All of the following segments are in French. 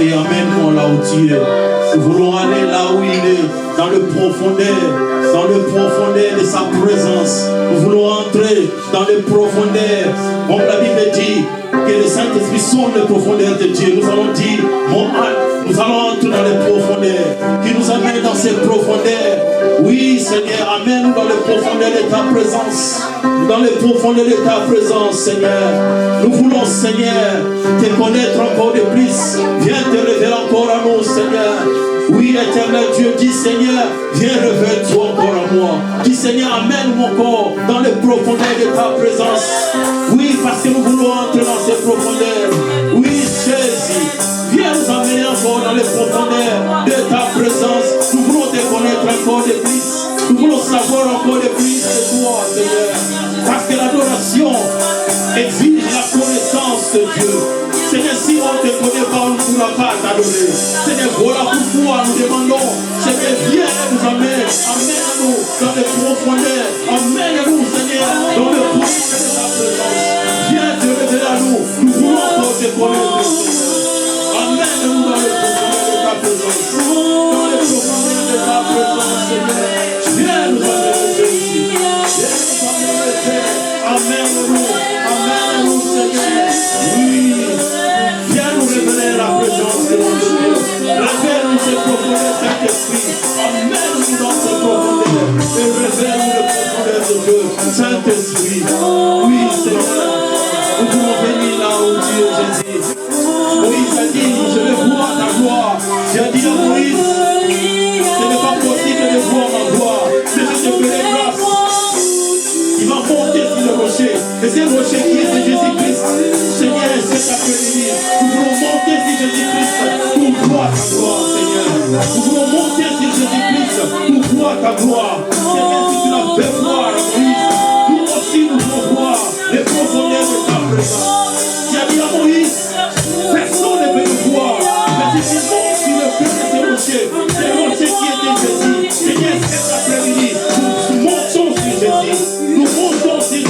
Et amène-moi là où tu es. Nous voulons aller là où il est, dans le profondeur de sa présence. Nous voulons entrer dans les profondeurs. Comme la Bible dit que le Saint-Esprit sonde les profondeurs de Dieu. Nous allons dire, mon âme, nous allons entrer dans les profondeurs, qui nous amène dans ces profondeurs. Oui, Seigneur, amène-nous dans les profondeurs de ta présence. Dans les profondeurs de ta présence, Seigneur. Nous voulons, Seigneur, te connaître encore de plus. Viens te révéler encore à nous, Seigneur. Oui, éternel Dieu, dis Seigneur, viens révèle-toi encore à moi. Dis Seigneur, amène mon corps dans les profondeurs de ta présence. Oui, parce que nous voulons entrer dans ces profondeurs. Oui, Jésus, viens nous amener encore dans les profondeurs de ta présence. Nous voulons te connaître encore de plus. Nous voulons savoir encore de plus de toi, Seigneur. Parce que l'adoration exige la connaissance de Dieu. Seigneur, si on ne te connaît pas, on ne pourra pas t'adorer. Seigneur, voilà pourquoi nous demandons. Seigneur, viens nous amener. Amène-nous dans les profondeurs. Amène-nous, Seigneur, dans les profondeurs de ta présence. Viens te révéler à nous. Nous voulons encore te connaître. Amène-nous dans les profondeurs de ta présence. Dans les profondeurs de ta présence, Seigneur. Viens nous amener, Jésus. Viens nous amener, Père. Amène-nous. Amène-nous, Seigneur. Oui. Viens nous révéler la présence de mon Dieu. Révèle-nous ces profondeurs, Saint-Esprit. Amène-nous dans ces profondeurs. Et révèle-nous les profondeurs de Dieu. Saint-Esprit. Oui, Seigneur. Nous pouvons venir là où Dieu, Jésus. Moïse a dit, je vais voir ta gloire. J'ai dit à Moïse, ce n'est pas possible de voir ma gloire. Mais je te ferai grâce. Il va monter sur le rocher. Et c'est le rocher qui est de Jésus-Christ. Seigneur, cet après-midi, nous voulons monter sur Jésus-Christ pour voir ta gloire, Seigneur. Nous voulons monter sur Jésus-Christ pour voir ta gloire. Seigneur, si tu l'as fait voir à Moïse, nous aussi nous voulons voir les profondeurs de ta présence. Tu as dit à Moïse, personne ne peut nous voir. Mais si tu montes sur le feu de ce rocher, c'est le rocher qui est de Jésus. Seigneur, cet après-midi, nous montons sur Jésus. Nous montons sur Jésus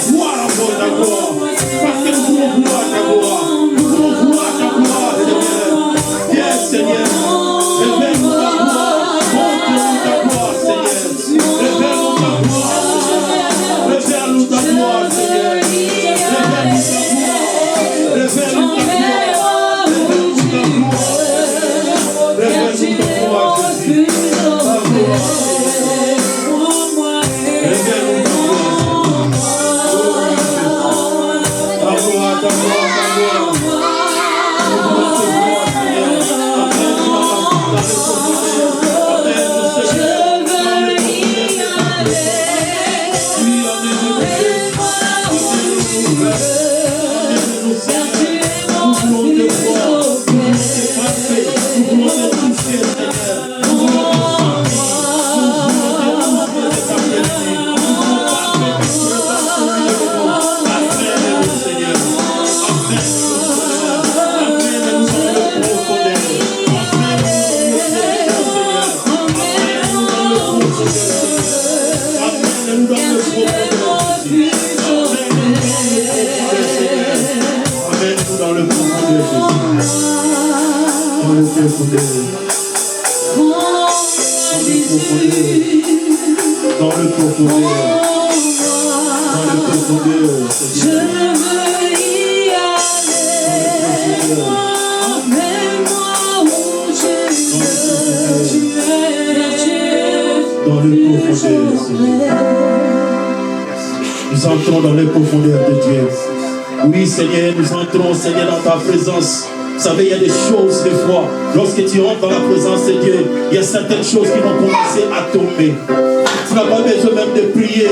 pour voir encore ta gloire. Parce que nous voulons voir ta gloire. Nous voulons voir ta gloire, Seigneur. Viens, Seigneur. Révèle-nous ta gloire. Montre-nous ta gloire, Seigneur. Révèle-nous ta gloire, Seigneur. Révèle-nous ta gloire, Seigneur. Révèle-nous ta gloire. Révèle-nous ta gloire. Révèle-nous ta gloire. Révèle-nous ta gloire, Jésus. Ta gloire. Révèle-nous ta gloire. Ta gloire, ta gloire, ta gloire. Nous voulons te voir, Seigneur. Amène-nous dans les profondeurs. Amène-nous, Seigneur, dans les profondeurs de ta présence. Oui, amène-nous, Jésus. Amène-nous, Seigneur. Nous voulons te voir. Nous voulons te passer. Nous voulons te toucher, Seigneur. Nous voulons te sentir. Nous voulons te toucher de ta présence. Nous voulons passer ta présence au milieu de nous. Amène-nous, Seigneur. Amène-nous, Seigneur. Amène-nous dans le profondeur. Amène-nous dans le profondeur, Seigneur. Amène-nous dans le profondeur, Jésus. Amène-nous dans le profondeur, Jésus. Dans le profondeur. Dans le profondeur. Dans le profondeur, Seigneur. Dans le profondeur, Seigneur. Nous entrons dans les profondeurs de Dieu. Oui, Seigneur, nous entrons, Seigneur, dans ta présence. Vous savez, il y a des choses, des fois, lorsque tu rentres dans la présence de Dieu, il y a certaines choses qui vont commencer à tomber. Tu n'as pas besoin même de prier.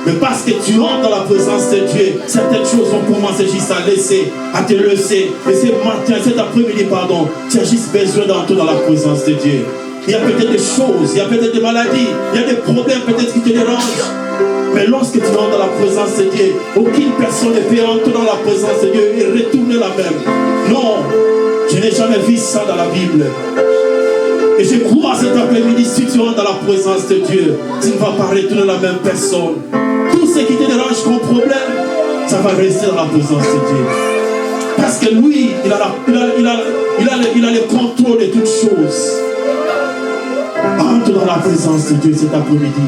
Mais parce que tu rentres dans la présence de Dieu, certaines choses vont commencer juste à te laisser. Et ce matin, cet après-midi, pardon, tu as juste besoin d'entrer dans la présence de Dieu. Il y a peut-être des choses, il y a peut-être des maladies, il y a des problèmes peut-être qui te dérangent. Mais lorsque tu rentres dans la présence de Dieu, aucune personne ne peut entrer dans la présence de Dieu et retourner la même. Non, je n'ai jamais vu ça dans la Bible. Et je crois cet après-midi, si tu rentres dans la présence de Dieu, tu ne vas pas retourner la même personne. Tout ce qui te dérange comme problème, ça va rester dans la présence de Dieu. Parce que lui, il a le contrôle de toutes choses. Entre dans la présence de Dieu cet après-midi.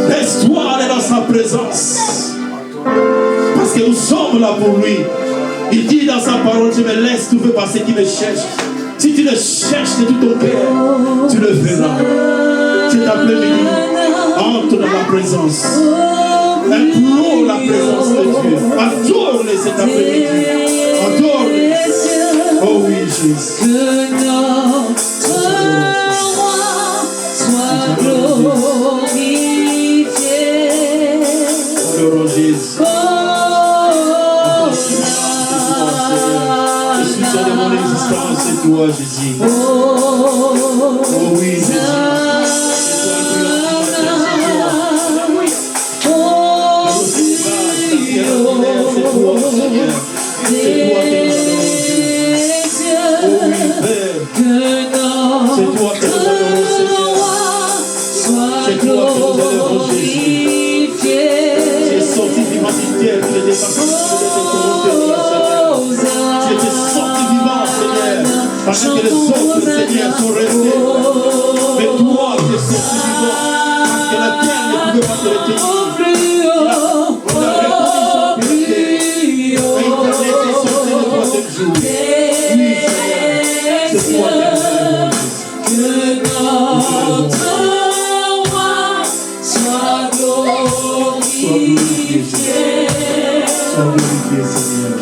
Laisse-toi aller dans sa présence. Parce que nous sommes là pour lui. Il dit dans sa parole, je me laisse trouver par ceux qui me cherchent. Si tu le cherches de tout ton cœur, tu le verras. Cet après-midi, entre dans la présence. Implore la présence de Dieu. Adore-le cet après-midi. Adore-le. Oh oui, Jésus. Que notre roi soit glorifié. Oh Jésus. Je suis seul de mon existence, c'est toi, Jésus. Oh oui, Jésus. Parce que les autres, Seigneur, sont restés. Mais toi, tu es sorti vivant. Parce que la terre ne pouvait pas te retenir. On a répondu son péché. Et il t'a laissé sortir le troisième jour. Oui, Seigneur, c'est toi qui es que notre roi soit glorifié. Sois glorifié, Seigneur.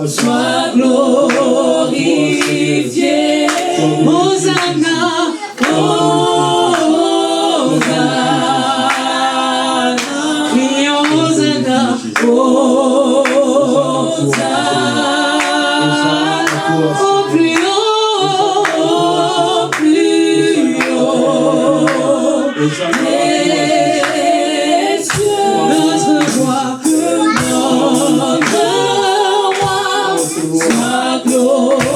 Sois glorifié, Hosanna, Hosanna, crions Hosanna, Hosanna, oh plus haut, les cieux, notre roi, soit glorifié.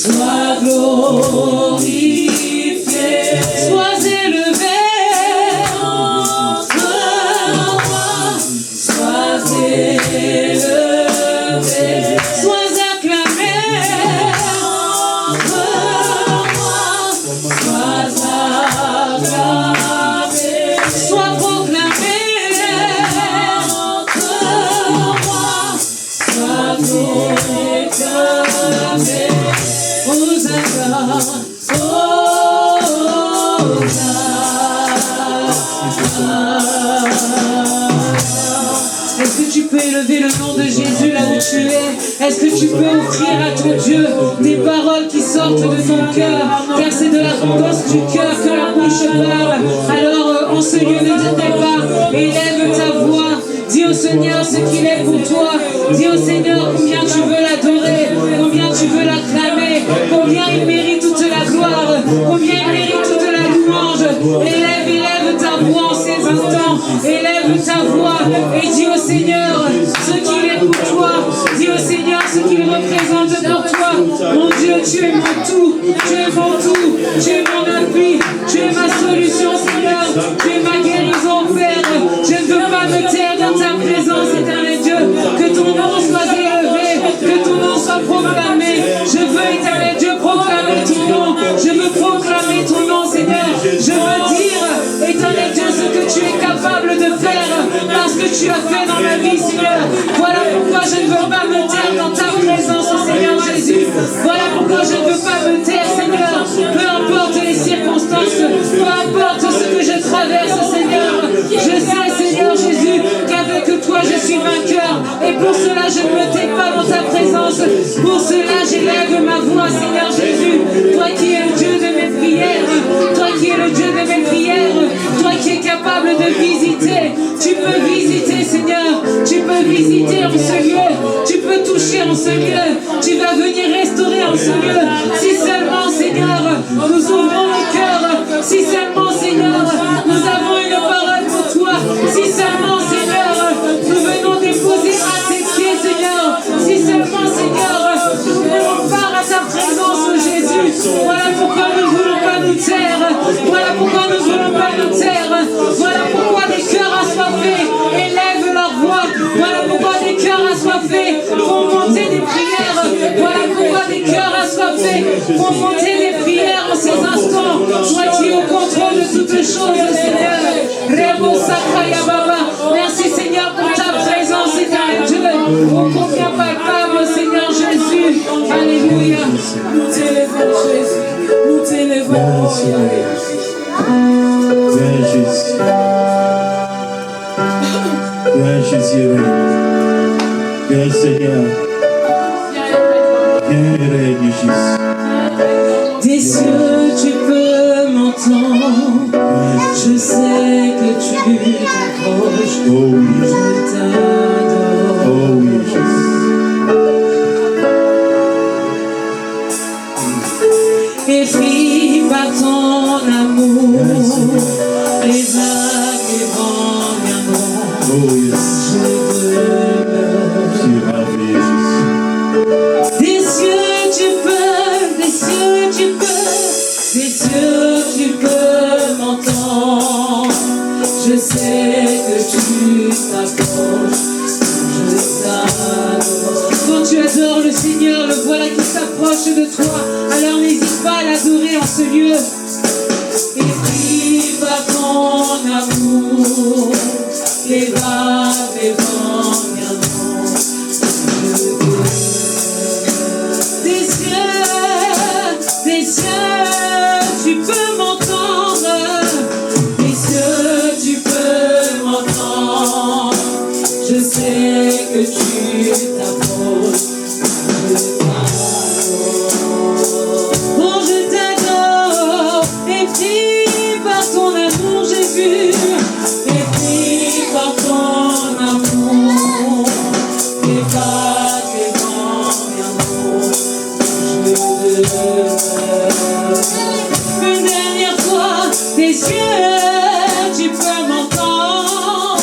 sois glorifié, sois élevé entre moi, sois élevé, sois acclamé entre moi, sois acclamé, sois proclamé entre moi, sois proclamé. Hosanna, Hosanna. Est-ce que tu peux élever le nom de Jésus là où tu es? Est-ce que tu peux offrir à ton Dieu des paroles qui sortent de ton cœur? Car c'est de l'abondance du cœur que la bouche parle. Alors en ce lieu, ne t'étais pas, élève ta voix. Dis au Seigneur ce qu'il est pour toi. Dis au Seigneur combien tu veux l'adorer, combien tu veux l'acclamer, combien il mérite toute la gloire, combien il mérite toute la louange. Élève ta voix en ces instants. Élève ta voix et dis au Seigneur ce qu'il est pour toi. Dis au Seigneur ce qu'il représente pour toi. Mon Dieu, tu es mon tout, tu es mon tout, tu es mon appui, tu es ma solution, Seigneur, tu es ma guérison, Père. Je ne veux pas me taire dans ta présence, éternel Dieu. Que ton nom soit élevé, que ton nom soit proclamé. Je veux, éternel Dieu, proclamer ton nom. Je veux proclamer ton nom, Seigneur. Je veux dire, éternel Dieu, ce que tu es capable de faire parce que tu as fait dans ma vie, Seigneur. Voilà pourquoi je ne veux pas me taire dans ta présence, Seigneur Jésus. Voilà pourquoi je ne veux pas me taire, Seigneur. Peu importe les circonstances, peu importe ce que je traverse, Seigneur. Je sais, Seigneur Jésus, qu'avec toi je suis vainqueur. Et pour cela, je ne me tais pas dans ta présence. Pour cela, j'élève ma voix, Seigneur Jésus. Toi qui es le Dieu de mes prières, toi qui es le Dieu de mes prières, toi qui es capable de visiter. Tu peux visiter, Seigneur. Tu peux visiter en ce lieu. Tu peux toucher en ce lieu. Tu vas venir restaurer en ce lieu. Si seulement, Seigneur, nous ouvrons le cœur. Si seulement, Seigneur, nous avons une parole pour toi. Si seulement, Seigneur, nous venons déposer à tes pieds, Seigneur. Si seulement, Seigneur, nous voulons part à ta présence, Jésus. Voilà pourquoi nous ne voulons pas nous taire. Voilà pourquoi nous ne voulons pas nous taire. Voilà pourquoi des cœurs assoiffés élèvent leur voix. Voilà pourquoi des cœurs assoiffés font monter des prières. Voilà pourquoi des cœurs assoiffés font monter des prières en ces instants. Sois-tu au contrôle de toutes choses, Seigneur. Rebo Sakaya Baba. Merci, Seigneur, pour ta présence, éternel Dieu. Ô combien palpable, Seigneur Jésus. Alléluia. Nous t'élèvons, Jésus. Nous t'élèvons. Viens Jésus. Viens Jésus. Viens Seigneur. Viens règne Jésus. Des cieux, tu peux m'entendre. Je sais que tu t'approches. Oh oui. Je t'adore. Oh oui Jésus. Et puis par ton amour, les vagues et vents viendront. Oh yes. Je demeure. Tu ravis Jésus. Des cieux, tu peux, des cieux, tu peux, des cieux, tu peux m'entendre. Je sais que tu t'approches. Je t'adore. Quand tu adores le Seigneur, le voilà qui s'approche de toi. Alors n'hésite pas à l'adorer en ce lieu. Et puis par ton amour, les vagues et vents viendront. Des cieux, tu peux m'entendre. Des cieux, tu peux m'entendre. Je sais que tu t'approches. Oh, je t'adore. Et puis par ton amour, Jésus. Et puis par ton amour, les vagues et vents viendront. Une dernière fois, des cieux, tu peux m'entendre.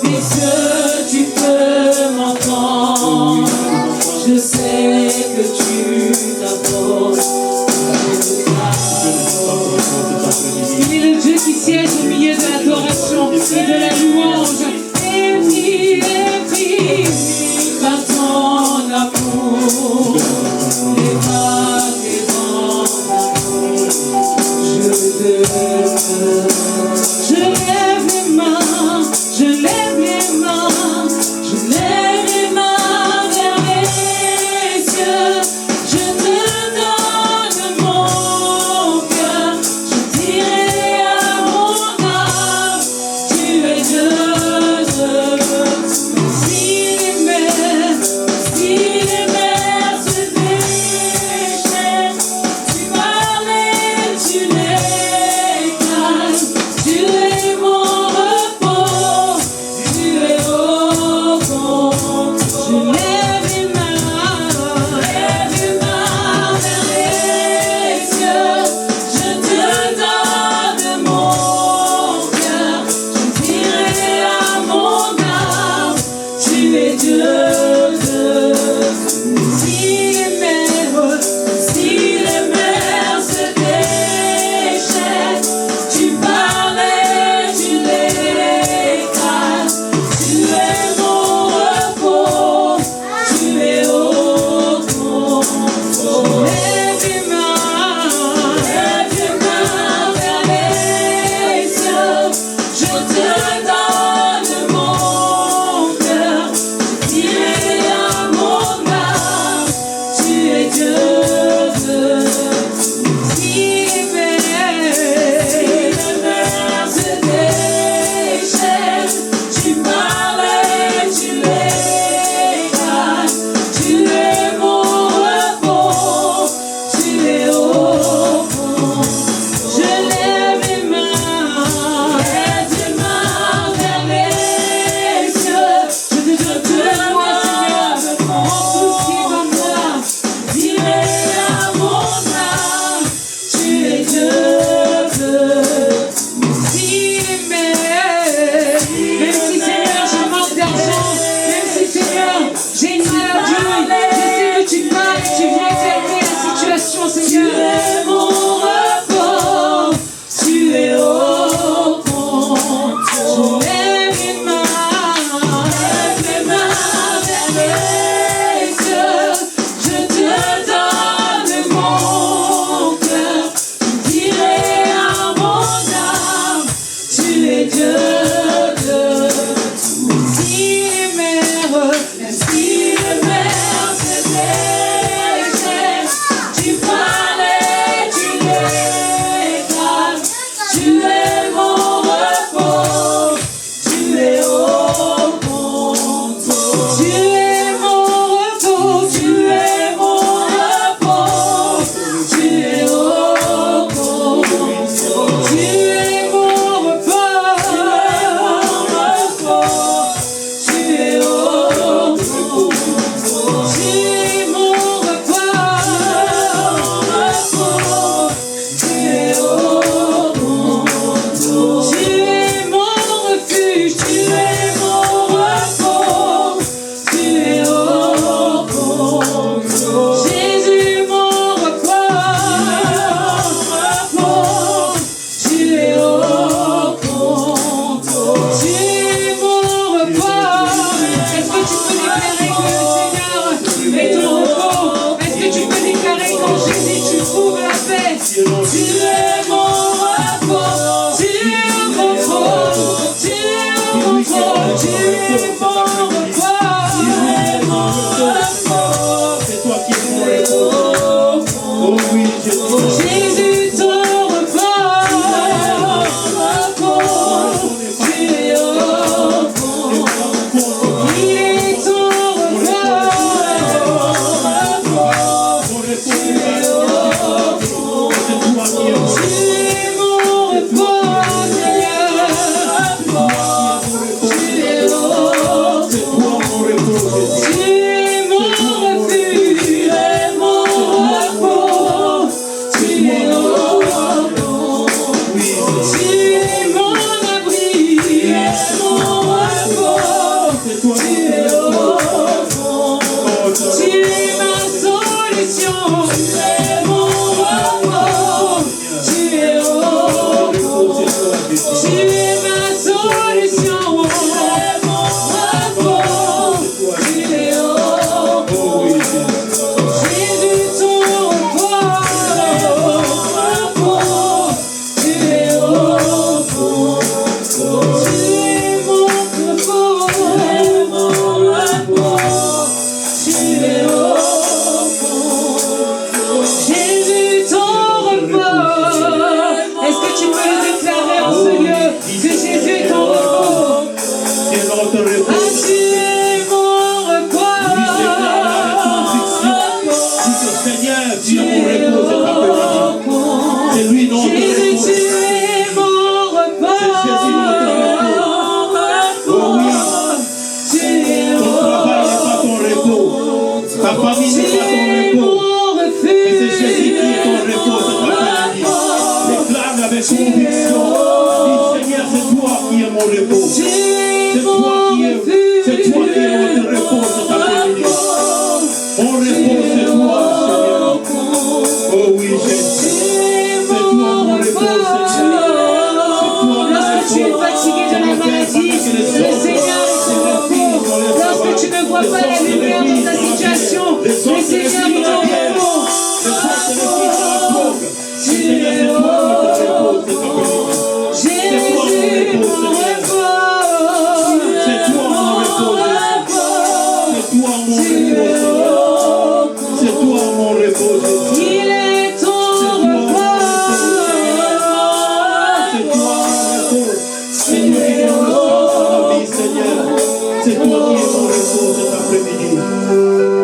Des cieux, tu peux m'entendre. Je sais que tu t'approches.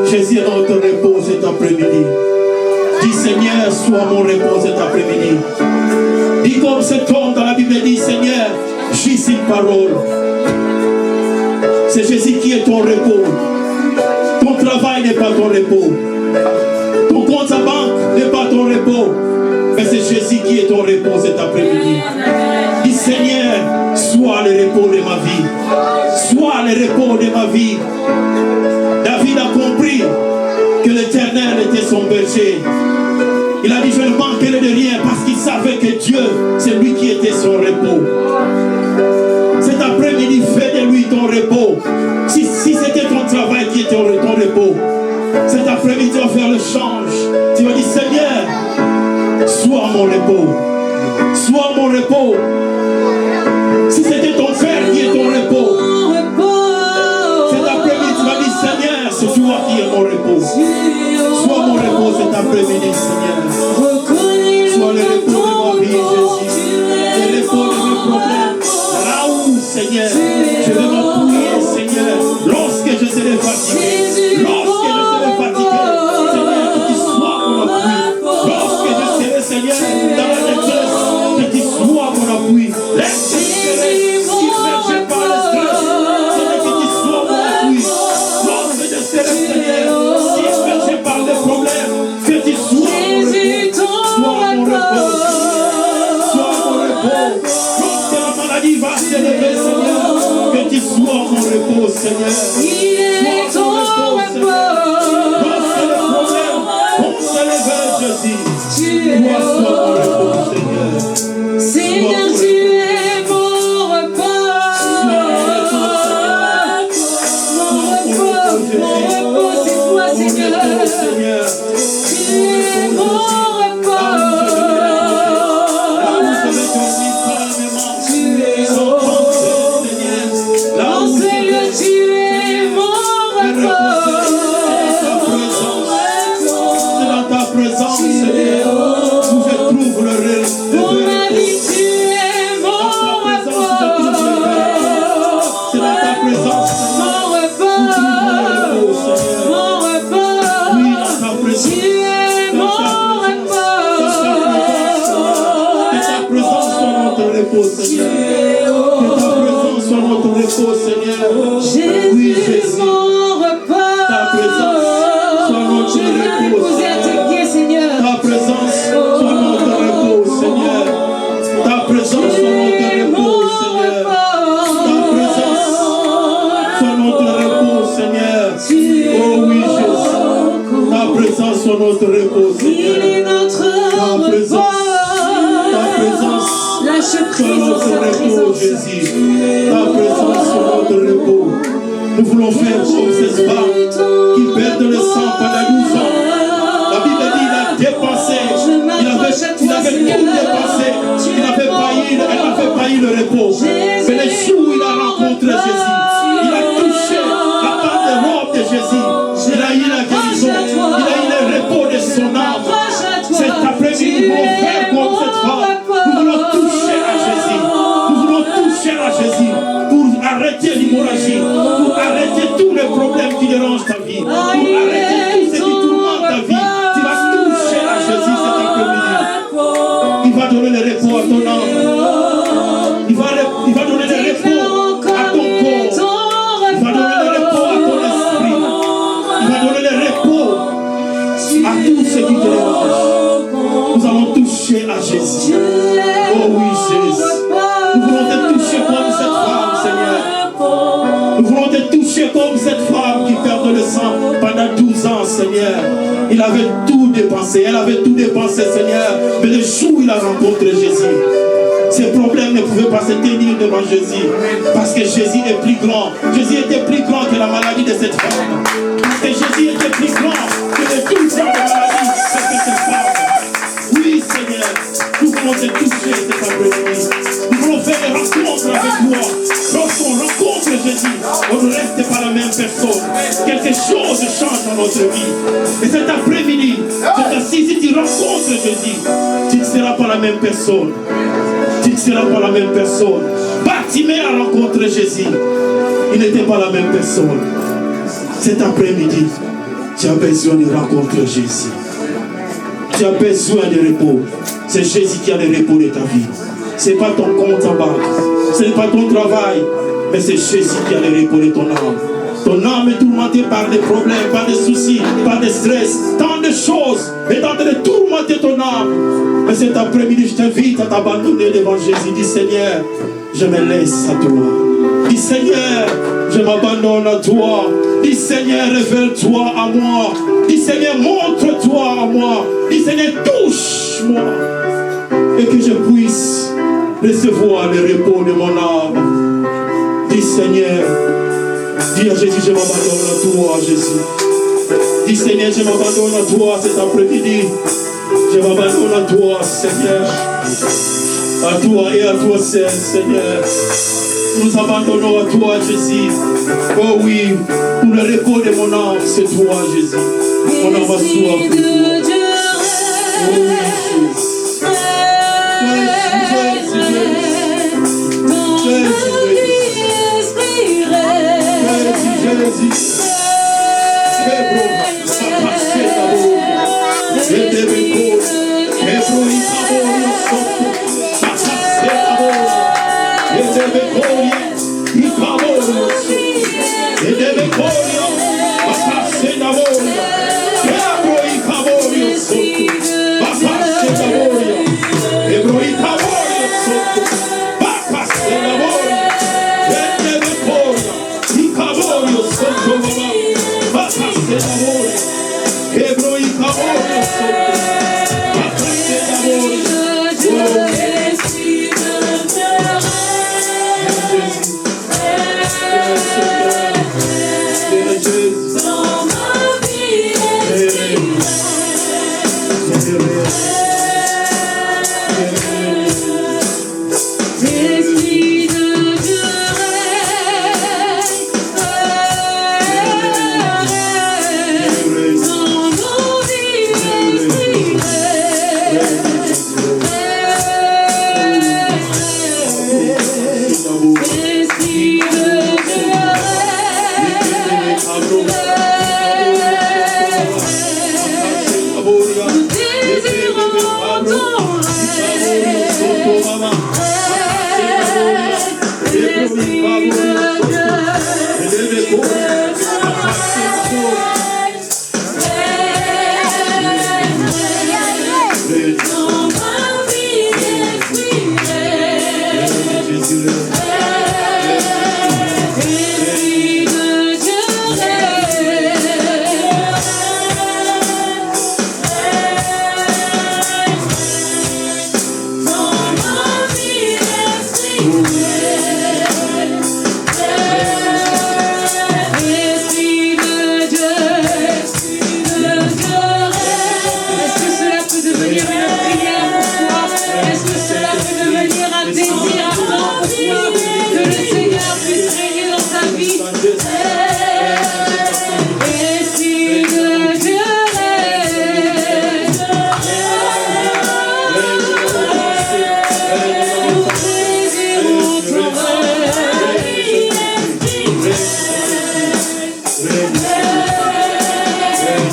Jésus est notre repos cet après-midi. Dis Seigneur, sois mon repos cet après-midi. Dis comme cet homme dans la Bible dit, Seigneur, juste une parole. C'est Jésus qui est ton repos. Ton travail n'est pas ton repos. Ton compte à banque n'est pas ton repos. Mais c'est Jésus qui est ton repos cet après-midi. Dis Seigneur, sois le repos de ma vie. Sois le repos de ma vie. David a compris que l'Éternel était son berger. Il a dit, je ne manquerai de rien parce qu'il savait que Dieu, c'est lui qui était son repos. Cet après-midi, fais de lui ton repos. Si c'était ton travail qui était ton repos, cet après-midi, tu vas faire le change. Tu vas dire, Seigneur, sois mon repos. Sois mon repos. Si c'était ton frère qui est ton repos, cet après-midi, tu vas dire, Seigneur, c'est toi qui es mon repos. Sois mon repos cet après-midi, Seigneur. Sois le repos de ma vie, Jésus. Le repos de mes problèmes. Là où, Seigneur, je vais m'appuyer, Seigneur, lorsque je serai fatigué. Lorsque je serai fatigué, Seigneur, que tu sois mon appui. Lorsque je serai, Seigneur, dans la détresse, que tu sois mon appui. Laisse-moi submergé par le stress, Seigneur, que tu sois mon appui. Lorsque je serai, Seigneur, submergé par les problèmes, que tu sois mon repos. Sois mon repos. Lorsque la maladie va se lever, Seigneur, que tu sois mon repos, Seigneur. Il est ton repos. Lorsque les problèmes vont se lever, Jésus, toi sois mon repos, Seigneur. Seigneur, tu es mon repos. Mon repos, c'est toi, Seigneur. Tu es mon repos. repos, Seigneur. Que ta présence soit notre repos, Seigneur. Oui, Jésus. Ta présence soit notre repos, Seigneur. Ta présence soit notre repos, Seigneur. Ta présence soit notre repos, Seigneur. Ta présence soit notre repos, Seigneur. Oh oui, Jésus. Ta présence soit notre repos, Seigneur. Ta présence. Lâche prise sur en sa notre repos, présence. Jésus. Ta présence sur notre repos. Nous voulons faire comme cette femme qui perd le sang pendant 12 ans. La Bible dit qu'il a dépensé. Il avait tout dépensé. Elle n'avait pas eu le repos. Mais le jour où il a rencontré Jésus, il a touché la part de robe de Jésus. Il a eu la guérison. Il a eu le repos de son âme. Cet après-midi, nous voulons faire comme cette femme. Nous voulons toucher à Jésus. Nous voulons toucher à Jésus pour arrêter l'hémorragie, pour arrêter tous les problèmes qui dérangent ta vie, pour arrêter tout ce qui tourmente ta vie. Tu vas toucher à Jésus cet après-midi. Il va donner le repos à ton âme. Il va donner le repos à ton corps. Il va donner le repos à ton esprit. Il va donner le repos à tout ce qui te dérange. Nous allons toucher à Jésus. Oh oui, Jésus. Nous voulons te toucher comme cette femme, Seigneur. Nous voulons te toucher comme cette femme qui perd le sang pendant 12 ans, Seigneur. Il avait tout dépensé. Elle avait tout dépensé, Seigneur. Mais le jour où il a rencontré Jésus, ces problèmes ne pouvaient pas se tenir devant Jésus. Parce que Jésus est plus grand. Jésus était plus grand que la maladie de cette femme. Parce que Jésus était plus grand que les 12 ans de maladie de cette femme. Oui, Seigneur, nous voulons te toucher cet après-midi. Nous voulons faire des rencontres avec toi. Lorsqu'on rencontre Jésus, on ne reste pas la même personne. Quelque chose change dans notre vie. Et cet après-midi, si tu rencontres Jésus, tu ne seras pas la même personne. Tu ne seras pas la même personne. Bartimée a rencontré Jésus. Il n'était pas la même personne. Cet après-midi, tu as besoin de rencontrer Jésus. Tu as besoin de repos. C'est Jésus qui a le repos de ta vie. Ce n'est pas ton compte en banque. Ce n'est pas ton travail. Mais c'est Jésus qui a le repos de ton âme. Ton âme est tourmentée par des problèmes, par des soucis, par des stress. Tant de choses est en train de tourmenter ton âme. Mais cet après-midi, je t'invite à t'abandonner devant Jésus. Dis Seigneur, je me laisse à toi. Dis Seigneur, je m'abandonne à toi. Dis Seigneur, révèle-toi à moi. Dis Seigneur, montre-toi à moi. Dis Seigneur, touche-moi. Et que je puisse recevoir le repos de mon âme. Dis Seigneur, dis à Jésus, je m'abandonne à toi, Jésus. Dis Seigneur, je m'abandonne à toi cet après-midi. Je m'abandonne à toi, Seigneur. À toi et à toi seul, Seigneur. Nous abandonnons à toi, Jésus. Oh oui, pour le repos de mon âme, c'est toi, Jésus. Mon âme a soif de toi. Oh oui, Jésus.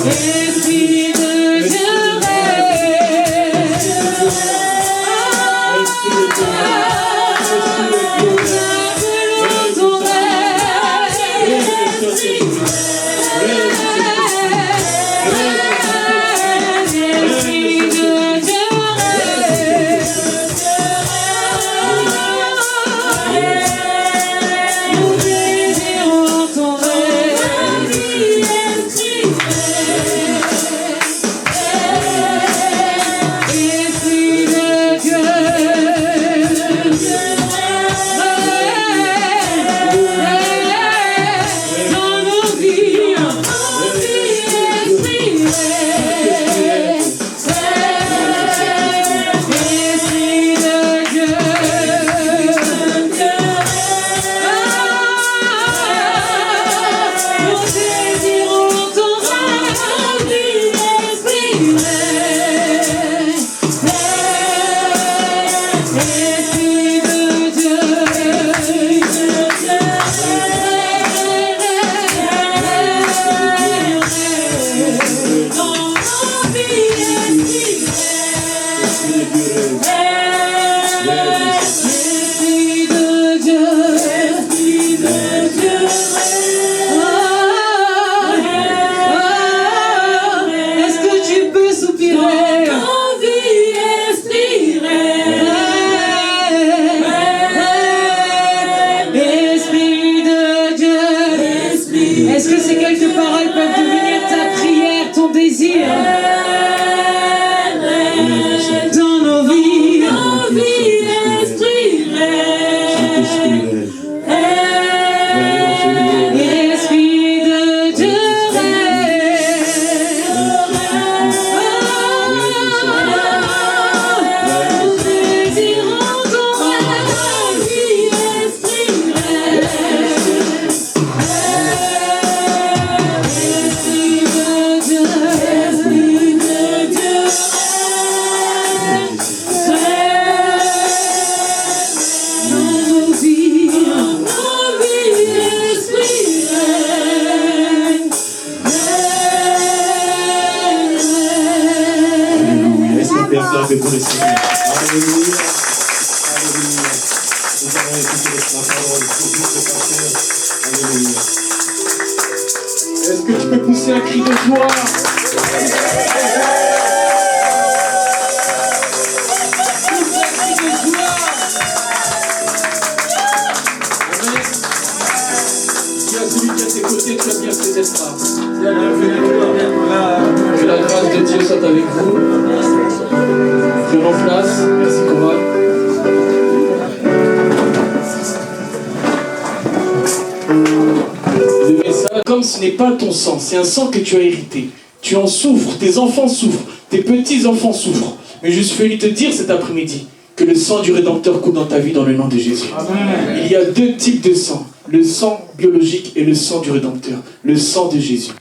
Esprit de Dieu règne. Ton règne. Esprit de Dieu règne. Nous désirons ton règne. Esprit de Dieu dans nos vies. Esprit de Dieu. Nous désirons ton règne. Esprit de Dieu. Dans nos vies, Esprit de Dieu. Esprit de Dieu. Est-ce que tu peux soupirer? Esprit de Dieu. Est-ce que ces quelques paroles peuvent devenir ta prière, ton désir? Dans nos vies, Esprit de Dieu nous désirons ton règne. Esprit de Dieu. Acclamez pour le Seigneur. Alléluia. Alléluia. Nous allons écouter la parole pour notre pasteur. Alléluia. Est-ce que tu peux pousser un cri de joie? Que la grâce de Dieu soit avec vous. Prenons place. Merci Cora. Le message, comme ce n'est pas ton sang, c'est un sang que tu as hérité. Tu en souffres, tes enfants souffrent, tes petits-enfants souffrent. Mais je suis venu te dire cet après-midi que le sang du Rédempteur coule dans ta vie dans le nom de Jésus. Amen. Il y a deux types de sang. Le sang biologique et le sang du Rédempteur, le sang de Jésus.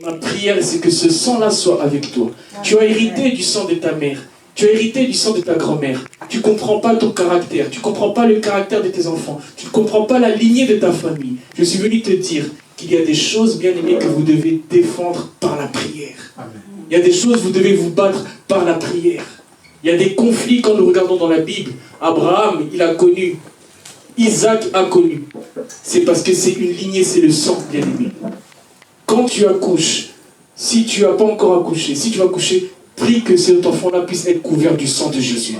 Ma prière, c'est que ce sang-là soit avec toi. Tu as hérité du sang de ta mère, tu as hérité du sang de ta grand-mère. Tu ne comprends pas ton caractère, tu ne comprends pas le caractère de tes enfants, tu ne comprends pas la lignée de ta famille. Je suis venu te dire qu'il y a des choses, bien aimées, que vous devez défendre par la prière. Il y a des choses, vous devez vous battre par la prière. Il y a des conflits quand nous regardons dans la Bible. Abraham, il a connu. Isaac a connu. C'est parce que c'est une lignée, c'est le sang, bien aimé. Quand tu accouches, si tu n'as pas encore accouché, si tu vas accoucher, prie que cet enfant-là puisse être couvert du sang de Jésus.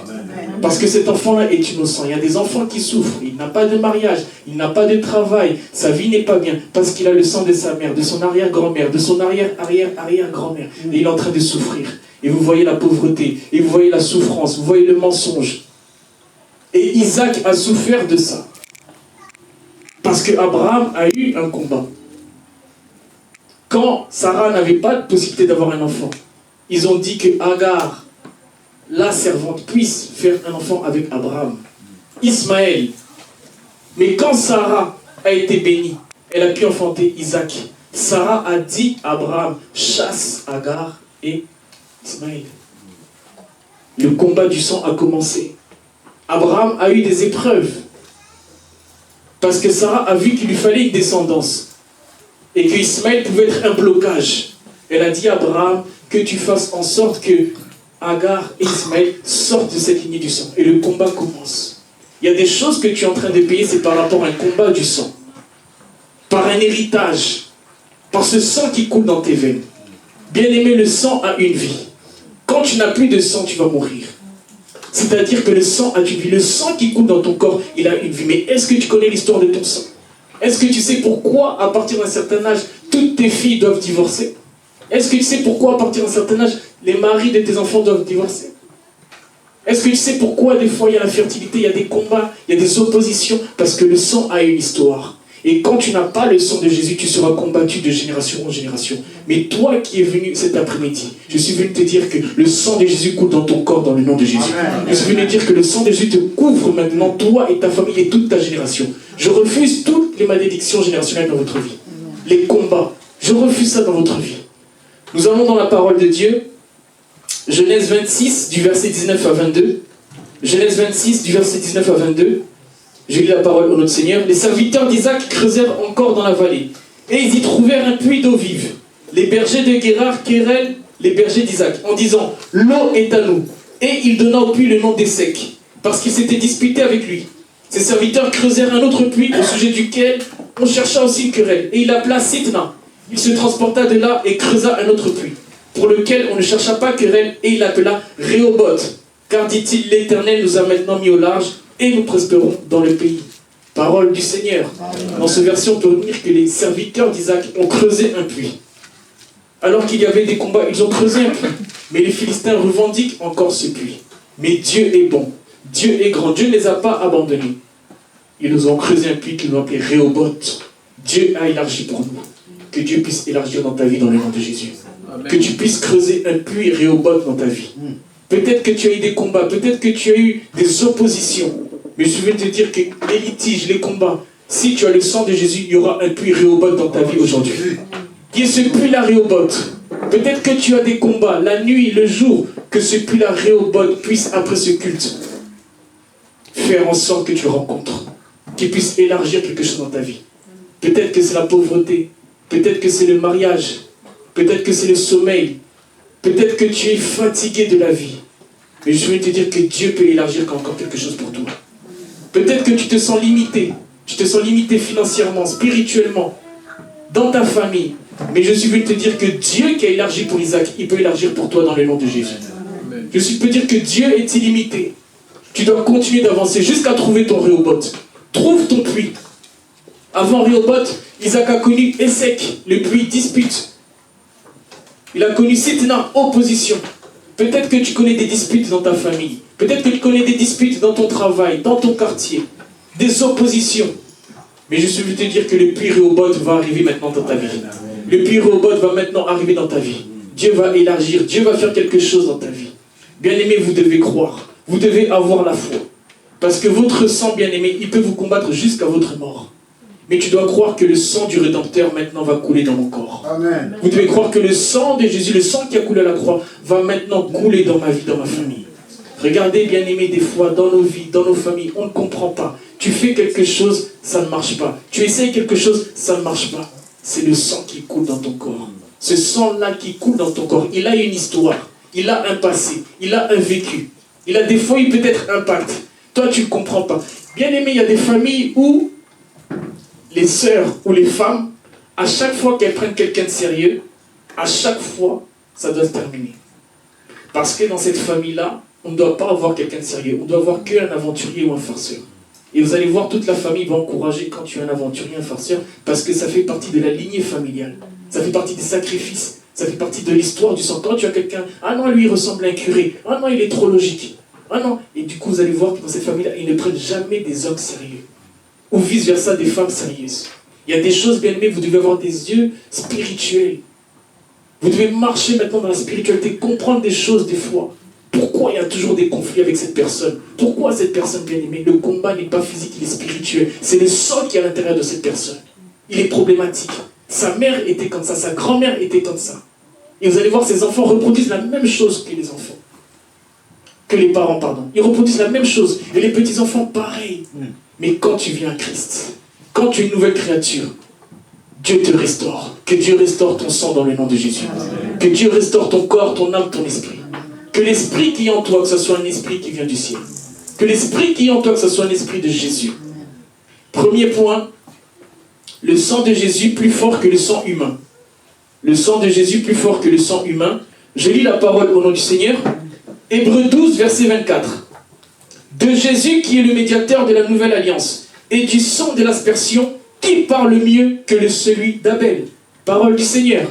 Parce que cet enfant-là est innocent. Il y a des enfants qui souffrent. Il n'a pas de mariage, il n'a pas de travail, sa vie n'est pas bien, parce qu'il a le sang de sa mère, de son arrière-grand-mère, de son arrière-arrière-arrière-grand-mère. Et il est en train de souffrir. Et vous voyez la pauvreté, et vous voyez la souffrance, vous voyez le mensonge. Et Isaac a souffert de ça. Parce qu'Abraham a eu un combat. Quand Sarah n'avait pas de possibilité d'avoir un enfant, ils ont dit que Agar, la servante, puisse faire un enfant avec Abraham. Ismaël. Mais quand Sarah a été bénie, elle a pu enfanter Isaac. Sarah a dit à Abraham, chasse Agar et Ismaël. Le combat du sang a commencé. Abraham a eu des épreuves. Parce que Sarah a vu qu'il lui fallait une descendance. Et que Ismaël pouvait être un blocage. Elle a dit à Abraham que tu fasses en sorte que Agar et Ismaël sortent de cette lignée du sang. Et le combat commence. Il y a des choses que tu es en train de payer, c'est par rapport à un combat du sang. Par un héritage. Par ce sang qui coule dans tes veines. Bien aimé, le sang a une vie. Quand tu n'as plus de sang, tu vas mourir. C'est-à-dire que le sang a une vie. Le sang qui coule dans ton corps, il a une vie. Mais est-ce que tu connais l'histoire de ton sang? Est-ce que tu sais pourquoi, à partir d'un certain âge, toutes tes filles doivent divorcer? Est-ce que tu sais pourquoi, à partir d'un certain âge, les maris de tes enfants doivent divorcer? Est-ce que tu sais pourquoi, des fois, il y a l'infertilité, il y a des combats, il y a des oppositions? Parce que le sang a une histoire. Et quand tu n'as pas le sang de Jésus, tu seras combattu de génération en génération. Mais toi qui es venu cet après-midi, je suis venu te dire que le sang de Jésus coule dans ton corps dans le nom de Jésus. Amen. Je suis venu te dire que le sang de Jésus te couvre maintenant, toi et ta famille et toute ta génération. Je refuse toutes les malédictions générationnelles dans votre vie. Les combats, je refuse ça dans votre vie. Nous allons dans la parole de Dieu, Genèse 26, du verset 19 à 22. Genèse 26, du verset 19 à 22. Je lis la parole au notre Seigneur. Les serviteurs d'Isaac creusèrent encore dans la vallée, et ils y trouvèrent un puits d'eau vive. Les bergers de Guérar querellent les bergers d'Isaac, en disant « L'eau est à nous ». Et il donna au puits le nom d'Essek, parce qu'ils s'étaient disputés avec lui. Ses serviteurs creusèrent un autre puits, au sujet duquel on chercha aussi une querelle, et il l'appela Sitna. Il se transporta de là et creusa un autre puits, pour lequel on ne chercha pas querelle, et il l'appela Rehoboth. Car, dit-il, l'Éternel nous a maintenant mis au large, et nous prospérons dans le pays. Parole du Seigneur. Dans ce verset, on peut dire que les serviteurs d'Isaac ont creusé un puits. Alors qu'il y avait des combats, ils ont creusé un puits. Mais les Philistins revendiquent encore ce puits. Mais Dieu est bon. Dieu est grand. Dieu ne les a pas abandonnés. Ils nous ont creusé un puits qu'ils nous ont appelé Rehoboth. Dieu a élargi pour nous. Que Dieu puisse élargir dans ta vie dans le nom de Jésus. Amen. Que tu puisses creuser un puits Rehoboth dans ta vie. Peut-être que tu as eu des combats, peut-être que tu as eu des oppositions. Mais je veux te dire que les litiges, les combats, si tu as le sang de Jésus, il y aura un puits Rehoboth dans ta vie aujourd'hui. Qui est ce puits-là Rehoboth? Peut-être que tu as des combats, la nuit, le jour, que ce puits-là Rehoboth puisse, après ce culte, faire en sorte que tu le rencontres, qu'il puisse élargir quelque chose dans ta vie. Peut-être que c'est la pauvreté, peut-être que c'est le mariage, peut-être que c'est le sommeil, peut-être que tu es fatigué de la vie. Mais je veux te dire que Dieu peut élargir encore quelque chose pour toi. Peut-être que tu te sens limité financièrement, spirituellement, dans ta famille. Mais je suis venu te dire que Dieu qui a élargi pour Isaac, il peut élargir pour toi dans le nom de Jésus. Je suis venu te dire que Dieu est illimité. Tu dois continuer d'avancer jusqu'à trouver ton Rehoboth. Trouve ton puits. Avant Rehoboth, Isaac a connu Essek, le puits dispute. Il a connu Sitna, opposition. Peut-être que tu connais des disputes dans ta famille. Peut-être que tu connais des disputes dans ton travail, dans ton quartier. Des oppositions. Mais je suis venu te dire que le puits Rehoboth va arriver maintenant dans ta vie. Le puits Rehoboth va maintenant arriver dans ta vie. Dieu va élargir, Dieu va faire quelque chose dans ta vie. Bien-aimé, vous devez croire. Vous devez avoir la foi. Parce que votre sang, bien-aimé, il peut vous combattre jusqu'à votre mort. Mais tu dois croire que le sang du Rédempteur maintenant va couler dans mon corps. Amen. Vous devez croire que le sang de Jésus, le sang qui a coulé à la croix, va maintenant couler dans ma vie, dans ma famille. Regardez, bien-aimés, des fois, dans nos vies, dans nos familles, on ne comprend pas. Tu fais quelque chose, ça ne marche pas. Tu essayes quelque chose, ça ne marche pas. C'est le sang qui coule dans ton corps. Ce sang-là qui coule dans ton corps, il a une histoire. Il a un passé. Il a un vécu. Il a des fois, il peut être impact. Toi, tu ne comprends pas. Bien-aimés, il y a des familles où les sœurs ou les femmes, à chaque fois qu'elles prennent quelqu'un de sérieux, à chaque fois, ça doit se terminer. Parce que dans cette famille-là, on ne doit pas avoir quelqu'un de sérieux. On doit avoir qu'un aventurier ou un farceur. Et vous allez voir, toute la famille va encourager quand tu es un aventurier, un farceur, parce que ça fait partie de la lignée familiale. Ça fait partie des sacrifices. Ça fait partie de l'histoire du sang. Quand tu as quelqu'un, ah non, lui il ressemble à un curé. Ah non, il est trop logique. Ah non. Et du coup, vous allez voir que dans cette famille-là, ils ne prennent jamais des hommes sérieux. Ou vice-versa, des femmes sérieuses. Il y a des choses, bien aimées, vous devez avoir des yeux spirituels. Vous devez marcher maintenant dans la spiritualité, comprendre des choses des fois. Pourquoi il y a toujours des conflits avec cette personne? Pourquoi cette personne, bien aimée? Le combat n'est pas physique, il est spirituel. C'est le sang qui est à l'intérieur de cette personne. Il est problématique. Sa mère était comme ça, sa grand-mère était comme ça. Et vous allez voir, ces enfants reproduisent la même chose que les enfants. Que les parents, pardon. Ils reproduisent la même chose. Et les petits-enfants, pareil. Mais quand tu viens à Christ, quand tu es une nouvelle créature, Dieu te restaure. Que Dieu restaure ton sang dans le nom de Jésus. Que Dieu restaure ton corps, ton âme, ton esprit. Que l'esprit qui est en toi, que ce soit un esprit qui vient du ciel. Que l'esprit qui est en toi, que ce soit un esprit de Jésus. Premier point, le sang de Jésus plus fort que le sang humain. Le sang de Jésus plus fort que le sang humain. Je lis la parole au nom du Seigneur. Hébreux 12, verset 24. De Jésus qui est le médiateur de la nouvelle alliance et du sang de l'aspersion qui parle mieux que celui d'Abel. Parole du Seigneur.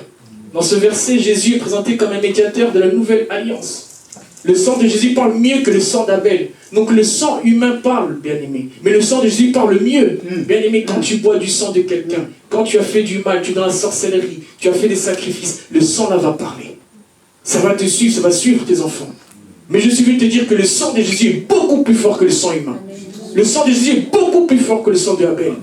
Dans ce verset, Jésus est présenté comme un médiateur de la nouvelle alliance. Le sang de Jésus parle mieux que le sang d'Abel. Donc le sang humain parle, bien-aimé. Mais le sang de Jésus parle mieux. Bien-aimé, quand tu bois du sang de quelqu'un, quand tu as fait du mal, tu es dans la sorcellerie, tu as fait des sacrifices, le sang là va parler. Ça va te suivre, ça va suivre tes enfants. Mais je suis venu te dire que le sang de Jésus est beaucoup plus fort que le sang humain. Le sang de Jésus est beaucoup plus fort que le sang d'Abel.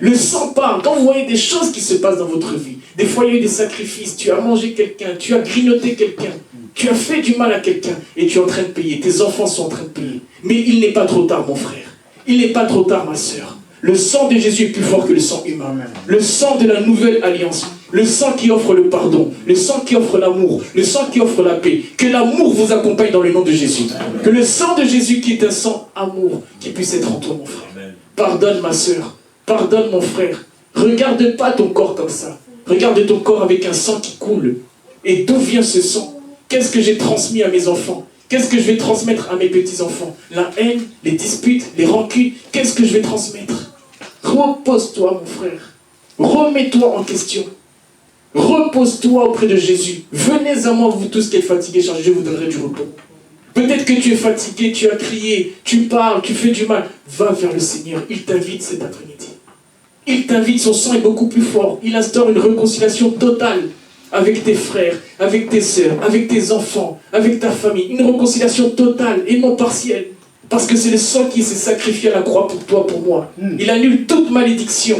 Le sang parle. Quand vous voyez des choses qui se passent dans votre vie, des fois il y a eu des sacrifices, tu as mangé quelqu'un, tu as grignoté quelqu'un, tu as fait du mal à quelqu'un et tu es en train de payer. Tes enfants sont en train de payer. Mais il n'est pas trop tard, mon frère. Il n'est pas trop tard, ma soeur. Le sang de Jésus est plus fort que le sang humain. Le sang de la nouvelle alliance. Le sang qui offre le pardon. Le sang qui offre l'amour. Le sang qui offre la paix. Que l'amour vous accompagne dans le nom de Jésus. Que le sang de Jésus qui est un sang amour, qui puisse être en toi, mon frère. Pardonne, ma soeur. Pardonne, mon frère. Regarde pas ton corps comme ça. Regarde ton corps avec un sang qui coule. Et d'où vient ce sang? Qu'est-ce que j'ai transmis à mes enfants? Qu'est-ce que je vais transmettre à mes petits-enfants? La haine, les disputes, les rancunes. Qu'est-ce que je vais transmettre? Repose-toi, mon frère. Remets-toi en question. Repose-toi auprès de Jésus. Venez à moi, vous tous qui êtes fatigués, chargés, je vous donnerai du repos. Peut-être que tu es fatigué, tu as crié, tu parles, tu fais du mal. Va vers le Seigneur. Il t'invite cet après-midi. Il t'invite, son sang est beaucoup plus fort. Il instaure une réconciliation totale avec tes frères, avec tes sœurs, avec tes enfants, avec ta famille. Une réconciliation totale et non partielle. Parce que c'est le sang qui s'est sacrifié à la croix pour toi, pour moi. Il annule toute malédiction.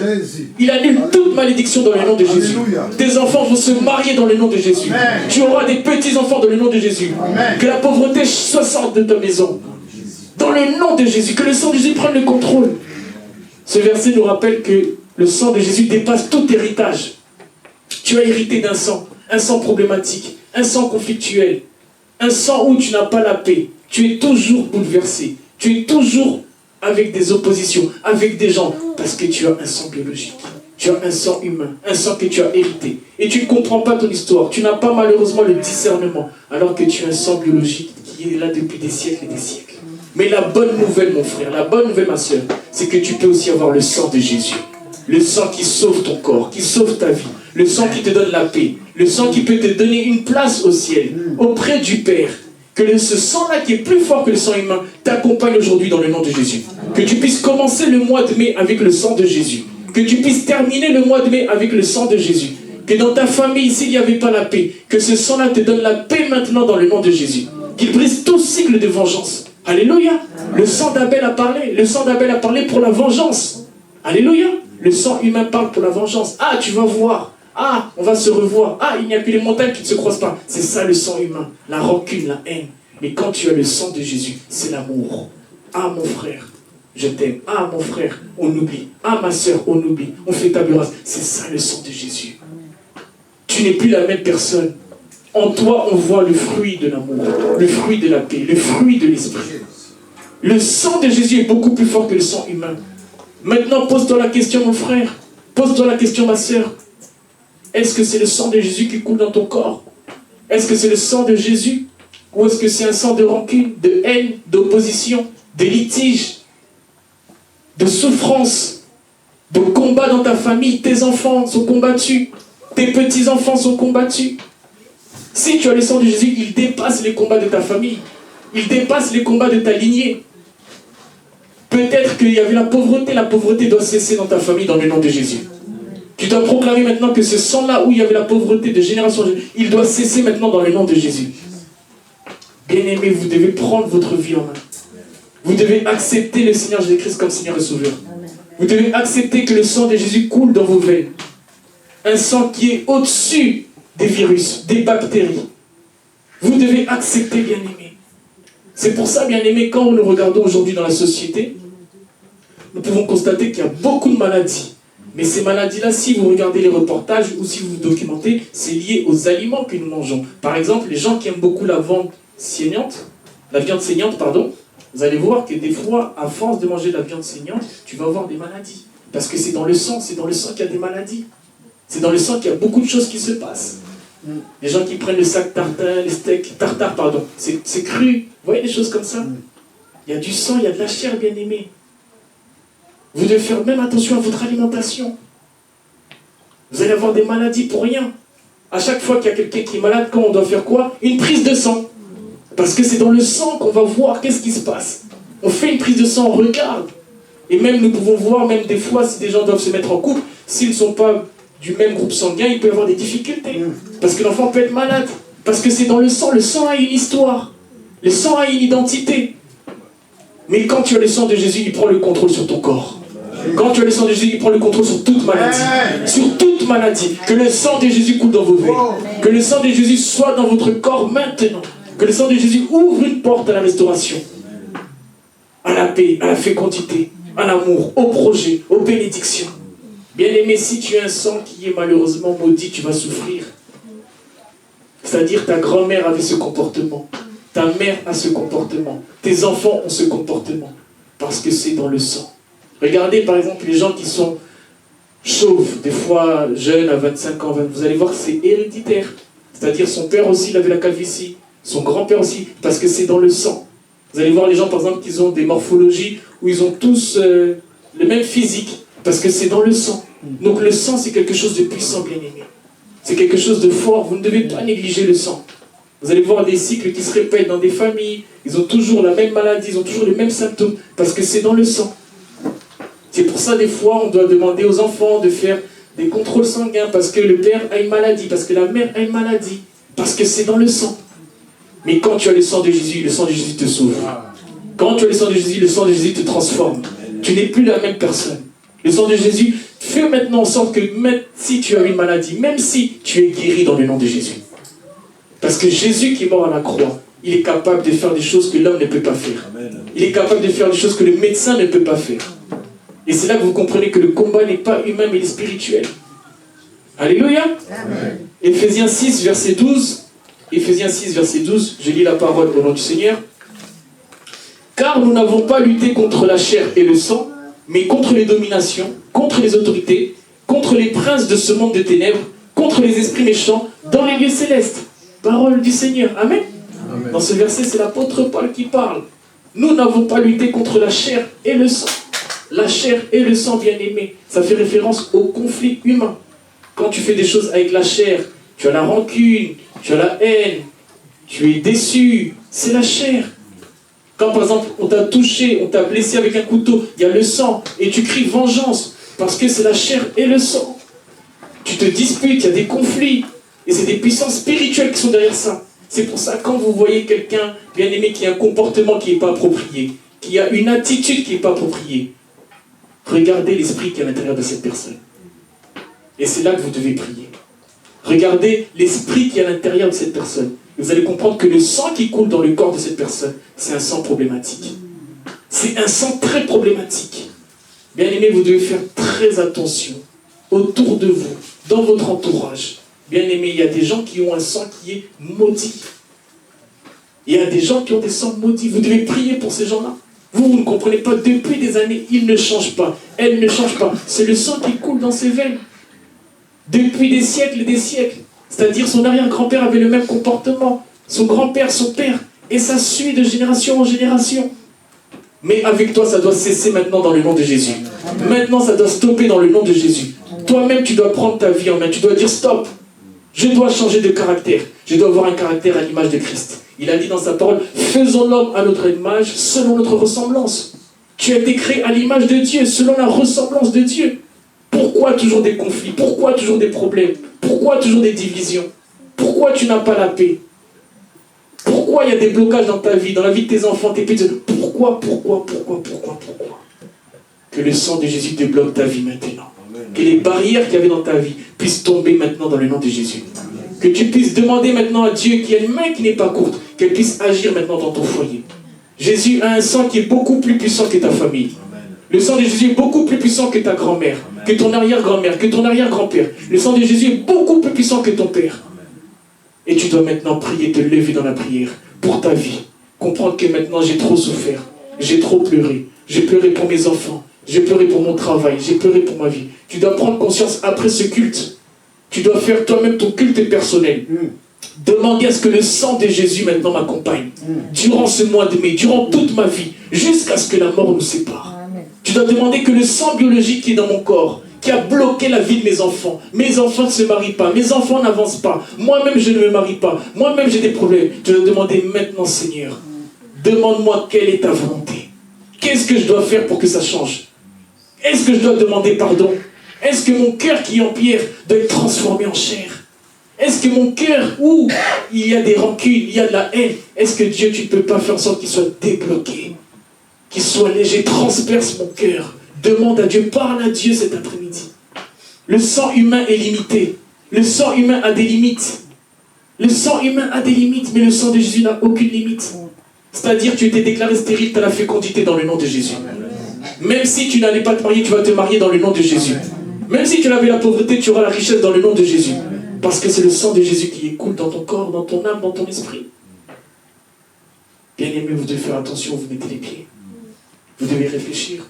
Il annule toute malédiction dans le nom de Jésus. Tes enfants vont se marier dans le nom de Jésus. Tu auras des petits-enfants dans le nom de Jésus. Que la pauvreté soit sorte de ta maison. Dans le nom de Jésus. Que le sang de Jésus prenne le contrôle. Ce verset nous rappelle que le sang de Jésus dépasse tout héritage. Tu as hérité d'un sang problématique, un sang conflictuel, un sang où tu n'as pas la paix. Tu es toujours bouleversé. Tu es toujours avec des oppositions, avec des gens, parce que tu as un sang biologique. Tu as un sang humain, un sang que tu as hérité. Et tu ne comprends pas ton histoire. Tu n'as pas malheureusement le discernement, alors que tu as un sang biologique qui est là depuis des siècles et des siècles. Mais la bonne nouvelle, mon frère, la bonne nouvelle, ma soeur, c'est que tu peux aussi avoir le sang de Jésus. Le sang qui sauve ton corps, qui sauve ta vie. Le sang qui te donne la paix. Le sang qui peut te donner une place au ciel, auprès du Père. Que ce sang-là qui est plus fort que le sang humain t'accompagne aujourd'hui dans le nom de Jésus. Que tu puisses commencer le mois de mai avec le sang de Jésus. Que tu puisses terminer le mois de mai avec le sang de Jésus. Que dans ta famille, s'il n'y avait pas la paix, que ce sang-là te donne la paix maintenant dans le nom de Jésus. Qu'il brise tout cycle de vengeance. Alléluia. Le sang d'Abel a parlé. Le sang d'Abel a parlé pour la vengeance. Alléluia. Le sang humain parle pour la vengeance. Ah, tu vas voir. Ah, on va se revoir. Ah, il n'y a que les montagnes qui ne se croisent pas. C'est ça le sang humain. La rancune, la haine. Mais quand tu as le sang de Jésus, c'est l'amour. Ah, mon frère, je t'aime. Ah, mon frère, on oublie. Ah, ma soeur, on oublie. On fait table rase. C'est ça le sang de Jésus. Tu n'es plus la même personne. En toi, on voit le fruit de l'amour, le fruit de la paix, le fruit de l'esprit. Le sang de Jésus est beaucoup plus fort que le sang humain. Maintenant, pose-toi la question, mon frère. Pose-toi la question, ma soeur. Est-ce que c'est le sang de Jésus qui coule dans ton corps? Est-ce que c'est le sang de Jésus? Ou est-ce que c'est un sang de rancune, de haine, d'opposition, de litige, de souffrance, de combat dans ta famille? Tes enfants sont combattus, tes petits-enfants sont combattus. Si tu as le sang de Jésus, il dépasse les combats de ta famille. Il dépasse les combats de ta lignée. Peut-être qu'il y avait la pauvreté doit cesser dans ta famille dans le nom de Jésus. Tu dois proclamer maintenant que ce sang-là où il y avait la pauvreté de génération, il doit cesser maintenant dans le nom de Jésus. Bien-aimés, vous devez prendre votre vie en main. Vous devez accepter le Seigneur Jésus-Christ comme Seigneur et Sauveur. Vous devez accepter que le sang de Jésus coule dans vos veines. Un sang qui est au-dessus des virus, des bactéries. Vous devez accepter, bien-aimés. C'est pour ça, bien-aimés, quand nous regardons aujourd'hui dans la société, nous pouvons constater qu'il y a beaucoup de maladies. Mais ces maladies-là, si vous regardez les reportages ou si vous vous documentez, c'est lié aux aliments que nous mangeons. Par exemple, les gens qui aiment beaucoup la viande saignante, vous allez voir que des fois, à force de manger de la viande saignante, tu vas avoir des maladies. Parce que c'est dans le sang qu'il y a des maladies. C'est dans le sang qu'il y a beaucoup de choses qui se passent. Les gens qui prennent le sac tartare, les steaks tartare, c'est cru. Vous voyez des choses comme ça? Il y a du sang, il y a de la chair, bien aimé. Vous devez faire même attention à votre alimentation. Vous allez avoir des maladies pour rien. À chaque fois qu'il y a quelqu'un qui est malade, quand on doit faire quoi? Une prise de sang. Parce que c'est dans le sang qu'on va voir qu'est-ce qui se passe. On fait une prise de sang, on regarde. Et même nous pouvons voir, même des fois, si des gens doivent se mettre en couple, s'ils ne sont pas du même groupe sanguin, il peut y avoir des difficultés. Parce que l'enfant peut être malade. Parce que c'est dans le sang a une histoire. Le sang a une identité. Mais quand tu as le sang de Jésus, il prend le contrôle sur ton corps. Quand tu as le sang de Jésus, il prend le contrôle sur toute maladie. Sur toute maladie. Que le sang de Jésus coule dans vos veines. Que le sang de Jésus soit dans votre corps maintenant. Que le sang de Jésus ouvre une porte à la restauration. À la paix, à la fécondité, à l'amour, au projet, aux bénédictions. Bien-aimé, si tu as un sang qui est malheureusement maudit, tu vas souffrir. C'est-à-dire ta grand-mère avait ce comportement. Ta mère a ce comportement. Tes enfants ont ce comportement. Parce que c'est dans le sang. Regardez par exemple les gens qui sont chauves, des fois jeunes à 25 ans, vous allez voir que c'est héréditaire. C'est-à-dire son père aussi, il avait la calvitie. Son grand-père aussi, parce que c'est dans le sang. Vous allez voir les gens par exemple qui ont des morphologies où ils ont tous le même physique. Parce que c'est dans le sang. Donc le sang c'est quelque chose de puissant, bien aimé. C'est quelque chose de fort. Vous ne devez pas négliger le sang. Vous allez voir des cycles qui se répètent dans des familles. Ils ont toujours la même maladie, ils ont toujours les mêmes symptômes. Parce que c'est dans le sang. C'est pour ça, des fois, on doit demander aux enfants de faire des contrôles sanguins. Parce que le père a une maladie. Parce que la mère a une maladie. Parce que c'est dans le sang. Mais quand tu as le sang de Jésus te sauve. Quand tu as le sang de Jésus te transforme. Tu n'es plus la même personne. Le sang de Jésus fait maintenant en sorte que même si tu as une maladie, même si tu es guéri dans le nom de Jésus. Parce que Jésus qui est mort à la croix, il est capable de faire des choses que l'homme ne peut pas faire. Il est capable de faire des choses que le médecin ne peut pas faire. Et c'est là que vous comprenez que le combat n'est pas humain mais il est spirituel. Alléluia. Amen. Éphésiens 6, verset 12. Éphésiens 6, verset 12. Je lis la parole au nom du Seigneur. Car nous n'avons pas lutté contre la chair et le sang, mais contre les dominations, contre les autorités, contre les princes de ce monde de ténèbres, contre les esprits méchants, dans les lieux célestes. Parole du Seigneur. Amen. Amen. Dans ce verset, c'est l'apôtre Paul qui parle. Nous n'avons pas lutté contre la chair et le sang. La chair et le sang, bien-aimé, ça fait référence au conflit humain. Quand tu fais des choses avec la chair, tu as la rancune, tu as la haine, tu es déçu, c'est la chair. Quand par exemple on t'a touché, on t'a blessé avec un couteau, il y a le sang, et tu cries vengeance, parce que c'est la chair et le sang. Tu te disputes, il y a des conflits, et c'est des puissances spirituelles qui sont derrière ça. C'est pour ça quand vous voyez quelqu'un, bien-aimé, qui a un comportement qui n'est pas approprié, qui a une attitude qui n'est pas appropriée, regardez l'esprit qui est à l'intérieur de cette personne. Et c'est là que vous devez prier. Regardez l'esprit qui est à l'intérieur de cette personne. Et vous allez comprendre que le sang qui coule dans le corps de cette personne, c'est un sang problématique. C'est un sang très problématique. Bien aimé, vous devez faire très attention autour de vous, dans votre entourage. Bien aimé, il y a des gens qui ont un sang qui est maudit. Il y a des gens qui ont des sangs maudits. Vous devez prier pour ces gens-là. Vous ne comprenez pas, depuis des années, ils ne changent pas. Elle ne change pas. C'est le sang qui coule dans ses veines. Depuis des siècles et des siècles. C'est-à-dire son arrière-grand-père avait le même comportement. Son grand-père, son père. Et ça suit de génération en génération. Mais avec toi, ça doit cesser maintenant dans le nom de Jésus. Maintenant, ça doit stopper dans le nom de Jésus. Toi-même, tu dois prendre ta vie en main. Tu dois dire stop. Je dois changer de caractère. Je dois avoir un caractère à l'image de Christ. Il a dit dans sa parole, faisons l'homme à notre image, selon notre ressemblance. Tu as été créé à l'image de Dieu, selon la ressemblance de Dieu. Pourquoi toujours des conflits? Pourquoi toujours des problèmes? Pourquoi toujours des divisions? Pourquoi tu n'as pas la paix? Pourquoi il y a des blocages dans ta vie, dans la vie de tes enfants, tes petits? Pourquoi? Que le sang de Jésus débloque ta vie maintenant. Que les barrières qu'il y avait dans ta vie puissent tomber maintenant dans le nom de Jésus. Que tu puisses demander maintenant à Dieu qui a une main qui n'est pas courte, qu'elle puisse agir maintenant dans ton foyer. Jésus a un sang qui est beaucoup plus puissant que ta famille. Le sang de Jésus est beaucoup plus puissant que ta grand-mère, que ton arrière-grand-mère, que ton arrière-grand-père. Le sang de Jésus est beaucoup plus puissant que ton père. Et tu dois maintenant prier, te lever dans la prière pour ta vie. Comprendre que maintenant j'ai trop souffert, j'ai trop pleuré. J'ai pleuré pour mes enfants, j'ai pleuré pour mon travail, j'ai pleuré pour ma vie. Tu dois prendre conscience après ce culte. Tu dois faire toi-même ton culte personnel. Demander à ce que le sang de Jésus maintenant m'accompagne. Durant ce mois de mai, durant toute ma vie, jusqu'à ce que la mort nous sépare. Tu dois demander que le sang biologique qui est dans mon corps, qui a bloqué la vie de mes enfants ne se marient pas, mes enfants n'avancent pas, moi-même je ne me marie pas, moi-même j'ai des problèmes. Tu dois demander maintenant, Seigneur, demande-moi quelle est ta volonté. Qu'est-ce que je dois faire pour que ça change? Est-ce que je dois demander pardon? Est-ce que mon cœur qui est en pierre doit être transformé en chair? Est-ce que mon cœur, où il y a des rancunes, il y a de la haine, est-ce que Dieu, tu ne peux pas faire en sorte qu'il soit débloqué, qu'il soit léger, transperce mon cœur? Demande à Dieu, parle à Dieu cet après-midi. Le sang humain est limité. Le sang humain a des limites. Le sang humain a des limites, mais le sang de Jésus n'a aucune limite. C'est-à-dire, tu étais déclaré stérile, tu as la fécondité dans le nom de Jésus. Même si tu n'allais pas te marier, tu vas te marier dans le nom de Jésus. Même si tu avais la pauvreté, tu auras la richesse dans le nom de Jésus. Parce que c'est le sang de Jésus qui coule dans ton corps, dans ton âme, dans ton esprit. Bien aimé, vous devez faire attention, vous mettez les pieds. Vous devez réfléchir.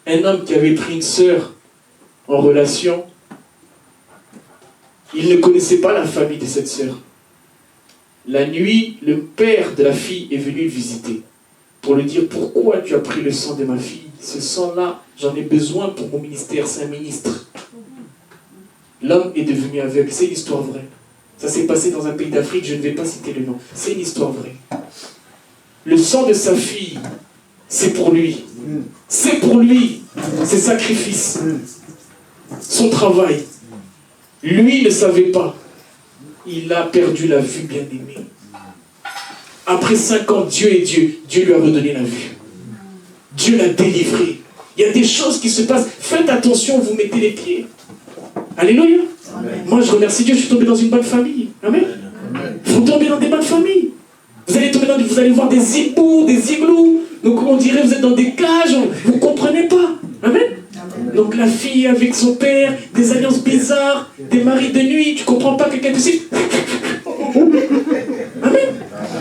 Un homme qui avait pris une sœur en relation, il ne connaissait pas la famille de cette sœur. La nuit, le père de la fille est venu le visiter pour lui dire: pourquoi tu as pris le sang de ma fille? Ce sang-là, j'en ai besoin pour mon ministère, c'est un ministre. L'homme est devenu aveugle, c'est une histoire vraie. Ça s'est passé dans un pays d'Afrique, je ne vais pas citer le nom. C'est une histoire vraie. Le sang de sa fille, c'est pour lui. C'est pour lui. C'est sacrifice. Son travail. Lui ne savait pas. Il a perdu la vue, bien aimé. Après 5 ans, Dieu est Dieu. Dieu lui a redonné la vue. Dieu l'a délivré. Il y a des choses qui se passent. Faites attention, vous mettez les pieds. Alléluia. Amen. Moi, je remercie Dieu, je suis tombé dans une bonne famille. Amen. Vous tombez dans des bonnes familles. Vous allez voir des hiboux, des igloos. Donc, on dirait vous êtes dans des cages. Vous ne comprenez pas. Amen. Donc, la fille avec son père, des alliances bizarres, des maris de nuit. Tu ne comprends pas quelqu'un de si. Amen.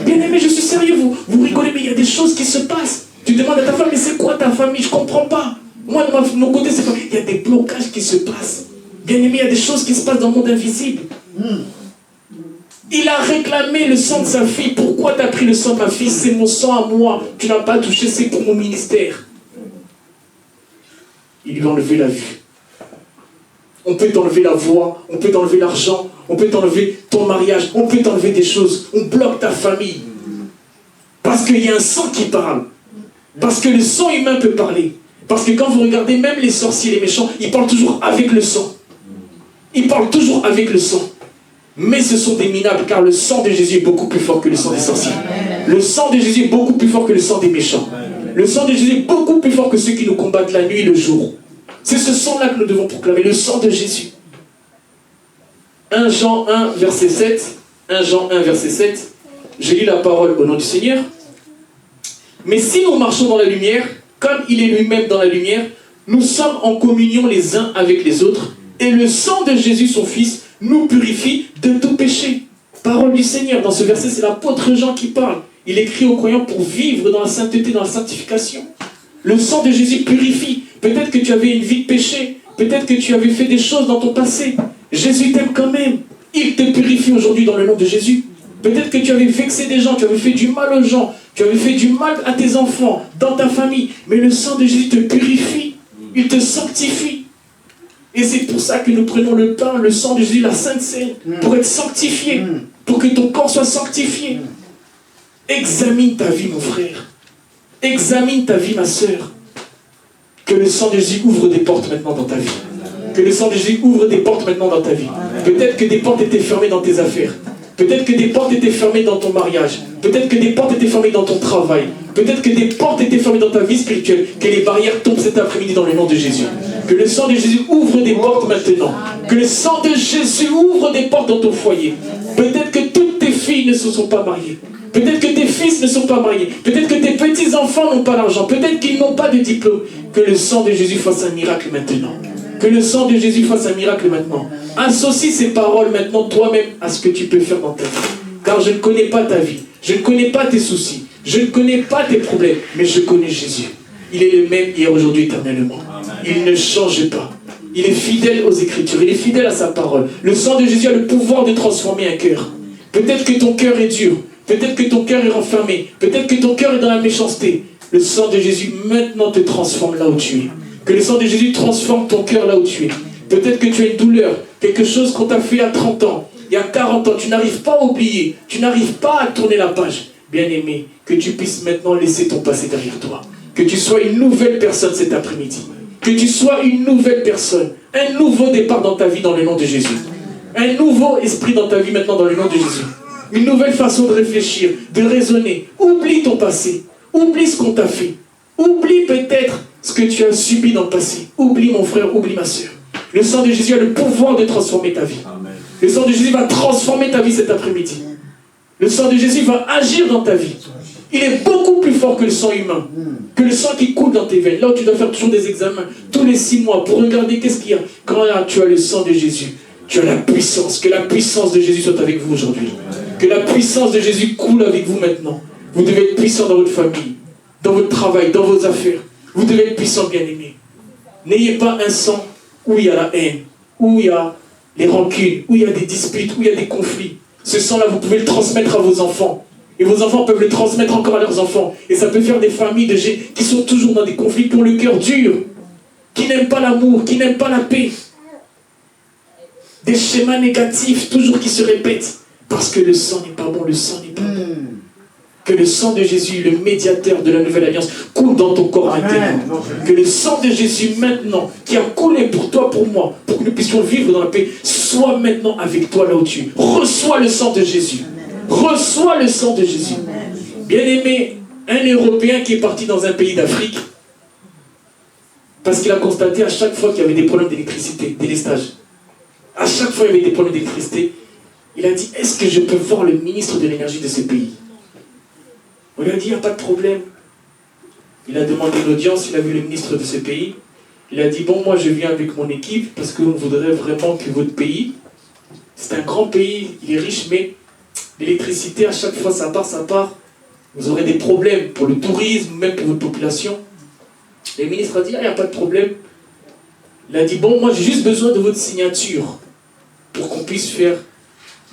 Bien aimé, je suis sérieux. Vous rigolez, mais il y a des choses qui se passent. Tu demandes à ta femme, mais c'est quoi ta famille? Je ne comprends pas. Moi, de mon côté, c'est pas. Il y a des blocages qui se passent. Bien aimé, il y a des choses qui se passent dans le monde invisible. Il a réclamé le sang de sa fille. Pourquoi tu as pris le sang de ma fille? C'est mon sang à moi. Tu n'as pas touché, c'est pour mon ministère. Il lui a enlevé la vue. On peut t'enlever la voix, on peut t'enlever l'argent, on peut t'enlever ton mariage, on peut t'enlever des choses. On bloque ta famille. Parce qu'il y a un sang qui parle. Parce que le sang humain peut parler. Parce que quand vous regardez même les sorciers, les méchants, ils parlent toujours avec le sang. Ils parlent toujours avec le sang. Mais ce sont des minables, car le sang de Jésus est beaucoup plus fort que le sang des sorciers. Le sang de Jésus est beaucoup plus fort que le sang des méchants. Le sang de Jésus est beaucoup plus fort que ceux qui nous combattent la nuit et le jour. C'est ce sang-là que nous devons proclamer, le sang de Jésus. 1 Jean 1, verset 7. 1 Jean 1, verset 7. Je lis la parole au nom du Seigneur. Mais si nous marchons dans la lumière, comme il est lui-même dans la lumière, nous sommes en communion les uns avec les autres. Et le sang de Jésus, son Fils, nous purifie de tout péché. Parole du Seigneur. Dans ce verset, c'est l'apôtre Jean qui parle. Il écrit aux croyants pour vivre dans la sainteté, dans la sanctification. Le sang de Jésus purifie. Peut-être que tu avais une vie de péché. Peut-être que tu avais fait des choses dans ton passé. Jésus t'aime quand même. Il te purifie aujourd'hui dans le nom de Jésus. Peut-être que tu avais vexé des gens, tu avais fait du mal aux gens, tu avais fait du mal à tes enfants, dans ta famille. Mais le sang de Jésus te purifie. Il te sanctifie. Et c'est pour ça que nous prenons le pain, le sang de Jésus, la Sainte Seine, pour être sanctifié, pour que ton corps soit sanctifié. Examine ta vie, mon frère. Examine ta vie, ma sœur. Que le sang de Jésus ouvre des portes maintenant dans ta vie. Que le sang de Jésus ouvre des portes maintenant dans ta vie. Peut-être que des portes étaient fermées dans tes affaires. Peut-être que des portes étaient fermées dans ton mariage. Peut-être que des portes étaient fermées dans ton travail. Peut-être que des portes étaient fermées dans ta vie spirituelle. Que les barrières tombent cet après-midi dans le nom de Jésus. Que le sang de Jésus ouvre des portes maintenant. Que le sang de Jésus ouvre des portes dans ton foyer. Peut-être que toutes tes filles ne se sont pas mariés. Peut-être que tes fils ne sont pas mariés. Peut-être que tes petits-enfants n'ont pas d'argent. Peut-être qu'ils n'ont pas de diplôme. Que le sang de Jésus fasse un miracle maintenant. Que le sang de Jésus fasse un miracle maintenant. Associe ces paroles maintenant toi-même à ce que tu peux faire dans ta vie. Car je ne connais pas ta vie. Je ne connais pas tes soucis. Je ne connais pas tes problèmes. Mais je connais Jésus. Il est le même hier, aujourd'hui, éternellement. Il ne change pas. Il est fidèle aux Écritures. Il est fidèle à sa parole. Le sang de Jésus a le pouvoir de transformer un cœur. Peut-être que ton cœur est dur. Peut-être que ton cœur est renfermé. Peut-être que ton cœur est dans la méchanceté. Le sang de Jésus maintenant te transforme là où tu es. Que le sang de Jésus transforme ton cœur là où tu es. Peut-être que tu as une douleur. Quelque chose qu'on t'a fait à 30 ans. Il y a 40 ans. Tu n'arrives pas à oublier. Tu n'arrives pas à tourner la page. Bien-aimé, que tu puisses maintenant laisser ton passé derrière toi. Que tu sois une nouvelle personne cet après-midi. Que tu sois une nouvelle personne. Un nouveau départ dans ta vie dans le nom de Jésus. Un nouveau esprit dans ta vie maintenant dans le nom de Jésus. Une nouvelle façon de réfléchir, de raisonner. Oublie ton passé. Oublie ce qu'on t'a fait. Oublie peut-être ce que tu as subi dans le passé. Oublie mon frère, oublie ma soeur. Le sang de Jésus a le pouvoir de transformer ta vie. Amen. Le sang de Jésus va transformer ta vie cet après-midi. Le sang de Jésus va agir dans ta vie. Il est beaucoup plus fort que le sang humain, que le sang qui coule dans tes veines. Là où tu dois faire toujours des examens, tous les 6 mois, pour regarder qu'est-ce qu'il y a. Quand là, tu as le sang de Jésus, tu as la puissance. Que la puissance de Jésus soit avec vous aujourd'hui. Que la puissance de Jésus coule avec vous maintenant. Vous devez être puissant dans votre famille, dans votre travail, dans vos affaires. Vous devez être puissant, bien-aimé. N'ayez pas un sang où il y a la haine, où il y a les rancunes, où il y a des disputes, où il y a des conflits. Ce sang-là, vous pouvez le transmettre à vos enfants. Et vos enfants peuvent le transmettre encore à leurs enfants. Et ça peut faire des familles qui sont toujours dans des conflits, qui ont le cœur dur, qui n'aiment pas l'amour, qui n'aiment pas la paix. Des schémas négatifs, toujours qui se répètent. Parce que le sang n'est pas bon, le sang n'est pas bon. Que le sang de Jésus, le médiateur de la nouvelle alliance, coule dans ton corps intérieur. Que le sang de Jésus maintenant, qui a coulé pour toi, pour moi, pour que nous puissions vivre dans la paix, soit maintenant avec toi là où tu es. Reçois le sang de Jésus. Reçois le sang de Jésus. Bien-aimé, un Européen qui est parti dans un pays d'Afrique, parce qu'il a constaté à chaque fois qu'il y avait des problèmes d'électricité, délestage, à chaque fois il y avait des problèmes d'électricité, il a dit, est-ce que je peux voir le ministre de l'énergie de ce pays? On lui a dit, il n'y a pas de problème. Il a demandé une audience, il a vu le ministre de ce pays. Il a dit, bon, moi je viens avec mon équipe parce qu'on voudrait vraiment que votre pays, c'est un grand pays, il est riche, mais l'électricité, à chaque fois, ça part. Vous aurez des problèmes pour le tourisme, même pour votre population. Le ministre a dit, il n'y a pas de problème. Il a dit, bon, moi j'ai juste besoin de votre signature pour qu'on puisse faire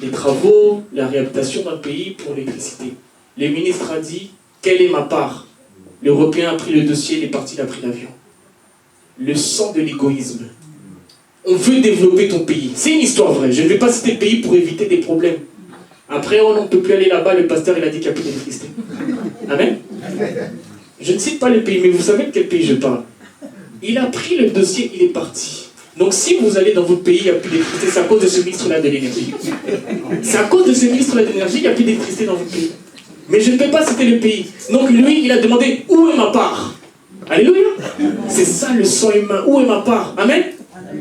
les travaux, la réhabilitation d'un pays pour l'électricité. Le ministre a dit, quelle est ma part? L'Européen a pris le dossier, il est parti, il a pris l'avion. Le sang de l'égoïsme. On veut développer ton pays. C'est une histoire vraie. Je ne vais pas citer le pays pour éviter des problèmes. Après, on ne peut plus aller là-bas, le pasteur il a dit qu'il n'y a plus d'électricité. Amen. Je ne cite pas le pays, mais vous savez de quel pays je parle. Il a pris le dossier, il est parti. Donc si vous allez dans votre pays, il n'y a plus d'électricité, c'est à cause de ce ministre-là de l'énergie. C'est à cause de ce ministre-là de l'énergie qu'il n'y a plus d'électricité dans votre pays. Mais je ne peux pas citer le pays. Donc lui, il a demandé, où est ma part? Alléluia. C'est ça le sang humain, où est ma part? Amen.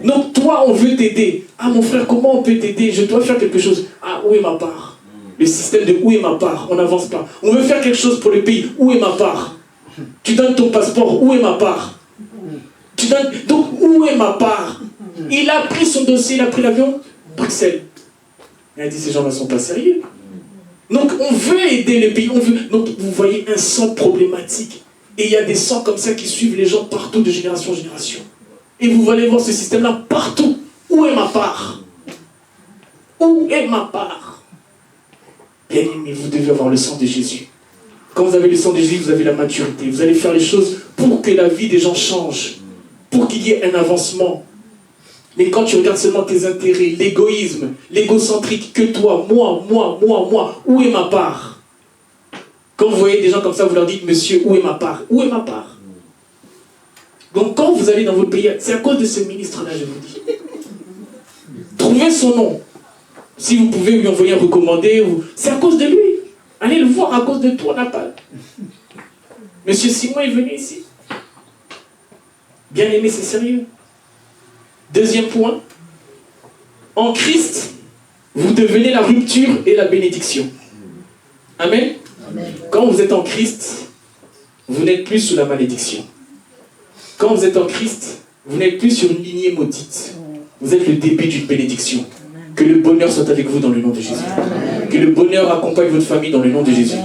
Donc toi, on veut t'aider. Ah mon frère, comment on peut t'aider? Je dois faire quelque chose. Ah, où est ma part? Le système de où est ma part? On n'avance pas. On veut faire quelque chose pour le pays. Où est ma part? Tu donnes ton passeport. Où est ma part? Tu donnes... Donc où est ma part? Il a pris son dossier, il a pris l'avion. Bruxelles. Il a dit, ces gens-là ne sont pas sérieux. Donc on veut aider le pays. On veut... Donc vous voyez un sang problématique. Et il y a des sangs comme ça qui suivent les gens partout de génération en génération. Et vous allez voir ce système-là partout. Où est ma part? Où est ma part? Bien-aimés, vous devez avoir le sang de Jésus. Quand vous avez le sang de Jésus, vous avez la maturité. Vous allez faire les choses pour que la vie des gens change. Pour qu'il y ait un avancement. Mais quand tu regardes seulement tes intérêts, l'égoïsme, l'égocentrique, que toi, moi, où est ma part? Quand vous voyez des gens comme ça, vous leur dites, monsieur, où est ma part? Où est ma part? Donc quand vous allez dans votre pays, c'est à cause de ce ministre-là, je vous dis. Trouvez son nom. Si vous pouvez lui envoyer un recommandé, c'est à cause de lui. Allez le voir, à cause de toi, on n'a pas. Monsieur Simon est venu ici. Bien aimé, c'est sérieux. Deuxième point. En Christ, vous devenez la rupture et la bénédiction. Amen. Quand vous êtes en Christ, vous n'êtes plus sous la malédiction. Quand vous êtes en Christ, vous n'êtes plus sur une lignée maudite. Vous êtes le début d'une bénédiction. Que le bonheur soit avec vous dans le nom de Jésus. Que le bonheur accompagne votre famille dans le nom de Jésus.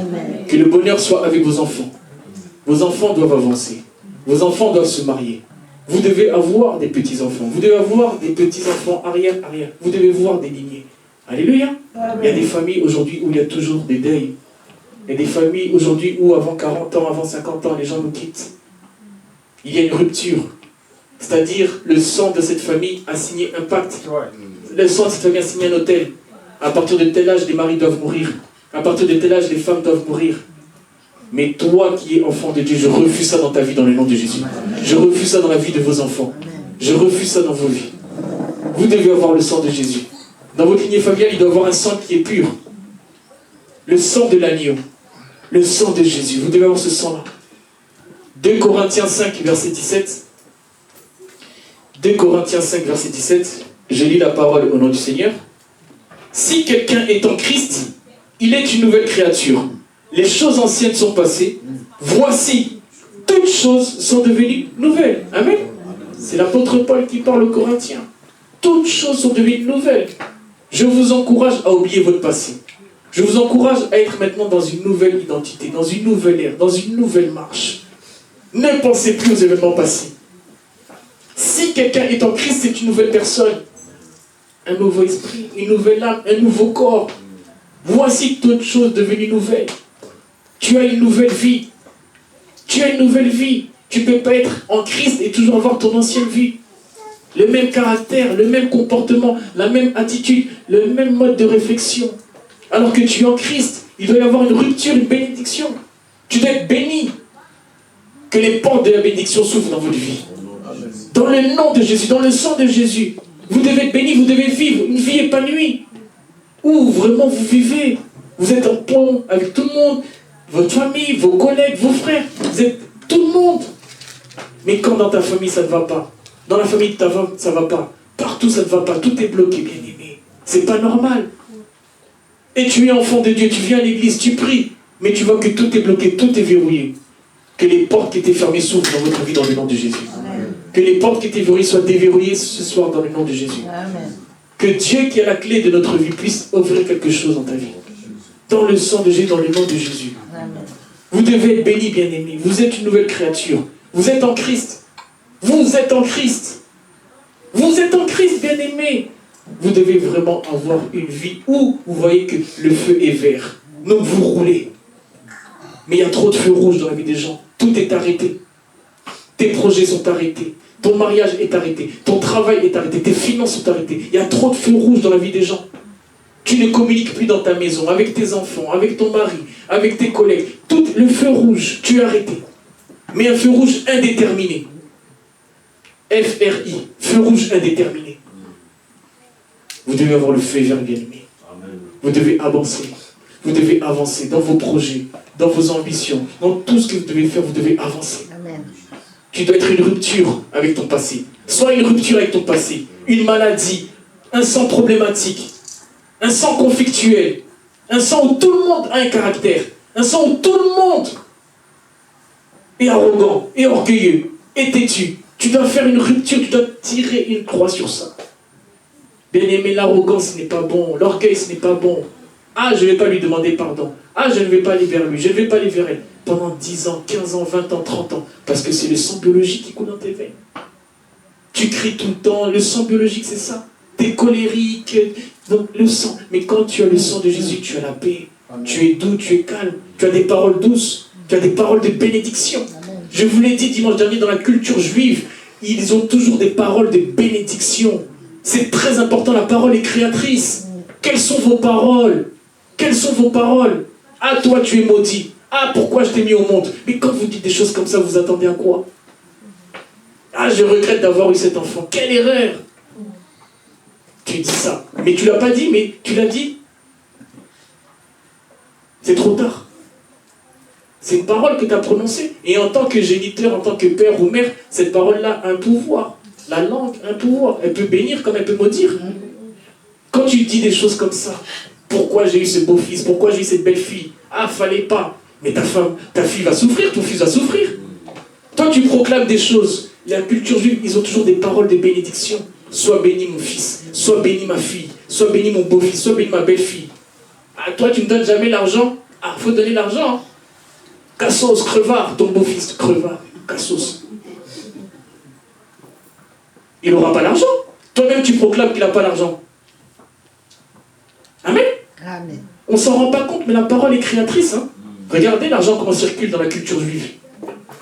Que le bonheur soit avec vos enfants. Vos enfants doivent avancer. Vos enfants doivent se marier. Vous devez avoir des petits-enfants. Vous devez avoir des petits-enfants arrière. Vous devez voir des lignées. Alléluia. Il y a des familles aujourd'hui où il y a toujours des deuils. Il y a des familles aujourd'hui où avant 40 ans, avant 50 ans, les gens nous quittent. Il y a une rupture. C'est-à-dire, le sang de cette famille a signé un pacte. Le sang de cette famille a signé un autel. À partir de tel âge, les maris doivent mourir. À partir de tel âge, les femmes doivent mourir. Mais toi qui es enfant de Dieu, je refuse ça dans ta vie dans le nom de Jésus. Je refuse ça dans la vie de vos enfants. Je refuse ça dans vos vies. Vous devez avoir le sang de Jésus. Dans votre lignée familiale, il doit y avoir un sang qui est pur. Le sang de l'agneau. Le sang de Jésus. Vous devez avoir ce sang-là. 2 Corinthiens 5, verset 17. 2 Corinthiens 5, verset 17. Je lis la parole au nom du Seigneur. Si quelqu'un est en Christ, il est une nouvelle créature. Les choses anciennes sont passées. Voici, toutes choses sont devenues nouvelles. Amen. C'est l'apôtre Paul qui parle aux Corinthiens. Toutes choses sont devenues nouvelles. Je vous encourage à oublier votre passé. Je vous encourage à être maintenant dans une nouvelle identité, dans une nouvelle ère, dans une nouvelle marche. Ne pensez plus aux événements passés. Si quelqu'un est en Christ, c'est une nouvelle personne. Un nouveau esprit, une nouvelle âme, un nouveau corps. Voici toutes choses devenues nouvelles. Tu as une nouvelle vie. Tu as une nouvelle vie. Tu ne peux pas être en Christ et toujours avoir ton ancienne vie. Le même caractère, le même comportement, la même attitude, le même mode de réflexion. Alors que tu es en Christ, il doit y avoir une rupture, une bénédiction. Tu dois être béni. Que les portes de la bénédiction s'ouvrent dans votre vie. Dans le nom de Jésus, dans le sang de Jésus. Vous devez être béni, vous devez vivre une vie épanouie. Où vraiment vous vivez. Vous êtes en pont avec tout le monde. Votre famille, vos collègues, vos frères. Vous êtes tout le monde. Mais quand dans ta famille ça ne va pas, dans la famille de ta femme ça ne va pas, partout ça ne va pas, tout est bloqué, bien aimé. C'est pas normal. Et tu es enfant de Dieu, tu viens à l'église, tu pries, mais tu vois que tout est bloqué, tout est verrouillé. Que les portes qui étaient fermées s'ouvrent dans votre vie dans le nom de Jésus. Amen. Que les portes qui étaient verrouillées soient déverrouillées ce soir dans le nom de Jésus. Amen. Que Dieu qui a la clé de notre vie puisse ouvrir quelque chose dans ta vie. Dans le sang de Jésus, dans le nom de Jésus. Amen. Vous devez être bénis, bien-aimés. Vous êtes une nouvelle créature. Vous êtes en Christ. Vous êtes en Christ. Vous êtes en Christ, bien-aimés. Vous devez vraiment avoir une vie où vous voyez que le feu est vert. Donc vous roulez. Mais il y a trop de feux rouges dans la vie des gens. Tout est arrêté. Tes projets sont arrêtés. Ton mariage est arrêté. Ton travail est arrêté. Tes finances sont arrêtées. Il y a trop de feux rouges dans la vie des gens. Tu ne communiques plus dans ta maison, avec tes enfants, avec ton mari, avec tes collègues. Tout le feu rouge, tu es arrêté. Mais un feu rouge indéterminé. FRI, feu rouge indéterminé. Vous devez avoir le feu vert, bien-aimé. Vous devez avancer. Vous devez avancer dans vos projets, dans vos ambitions, dans tout ce que vous devez faire, vous devez avancer. Amen. Tu dois être une rupture avec ton passé. Soit une rupture avec ton passé, une maladie, un sang problématique, un sang conflictuel, un sang où tout le monde a un caractère, un sang où tout le monde est arrogant, est orgueilleux, est têtu. Tu dois faire une rupture, tu dois tirer une croix sur ça. Bien-aimé, l'arrogance n'est pas bon, l'orgueil ce n'est pas bon. Ah, je ne vais pas lui demander pardon. Ah, je ne vais pas aller vers lui, je ne vais pas aller vers elle. Pendant 10 ans, 15 ans, 20 ans, 30 ans. Parce que c'est le sang biologique qui coule dans tes veines. Tu cries tout le temps, le sang biologique c'est ça. Tu es colérique, donc le sang. Mais quand tu as le sang de Jésus, tu as la paix. Amen. Tu es doux, tu es calme. Tu as des paroles douces. Tu as des paroles de bénédiction. Amen. Je vous l'ai dit dimanche dernier dans la culture juive, ils ont toujours des paroles de bénédiction. C'est très important, la parole est créatrice. Quelles sont vos paroles? Quelles sont vos paroles? Ah, toi, tu es maudit. Ah, pourquoi je t'ai mis au monde? Mais quand vous dites des choses comme ça, vous attendez à quoi? Ah, je regrette d'avoir eu cet enfant. Quelle erreur! Tu dis ça. Mais tu ne l'as pas dit, mais tu l'as dit. C'est trop tard. C'est une parole que tu as prononcée. Et en tant que géniteur, en tant que père ou mère, cette parole-là a un pouvoir. La langue a un pouvoir. Elle peut bénir comme elle peut maudire. Quand tu dis des choses comme ça, Pourquoi j'ai eu ce beau-fils? Pourquoi j'ai eu cette belle-fille? Ah, fallait pas. Mais ta femme, ta fille va souffrir, ton fils va souffrir. Toi, tu proclames des choses. La culture juive, ils ont toujours des paroles de bénédiction. Sois béni mon fils, sois béni ma fille, sois béni mon beau-fils, sois béni ma belle-fille. Ah, toi, tu ne donnes jamais l'argent? Ah, il faut donner l'argent. Hein. Cassos, crevard, ton beau-fils, crevard, cassos. Il n'aura pas l'argent. Toi-même, tu proclames qu'il n'a pas l'argent. Amen. Amen. On s'en rend pas compte, mais la parole est créatrice. Hein. Regardez l'argent comment circule dans la culture juive.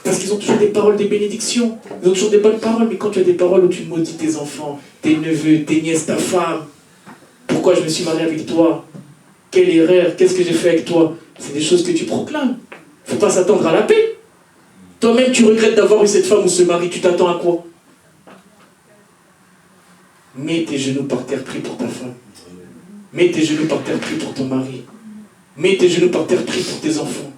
Parce qu'ils ont toujours des paroles de bénédiction. Ils ont toujours des bonnes paroles. Mais quand tu as des paroles où tu maudis tes enfants, tes neveux, tes nièces, ta femme. Pourquoi je me suis marié avec toi? Quelle erreur? Qu'est-ce que j'ai fait avec toi? C'est des choses que tu proclames. Il ne faut pas s'attendre à la paix. Toi-même, tu regrettes d'avoir eu cette femme ou ce mari. Tu t'attends à quoi? Mets tes genoux par terre, prie pour ta femme. Mets tes genoux par terre, prie pour ton mari. Mets tes genoux par terre, prie pour tes enfants.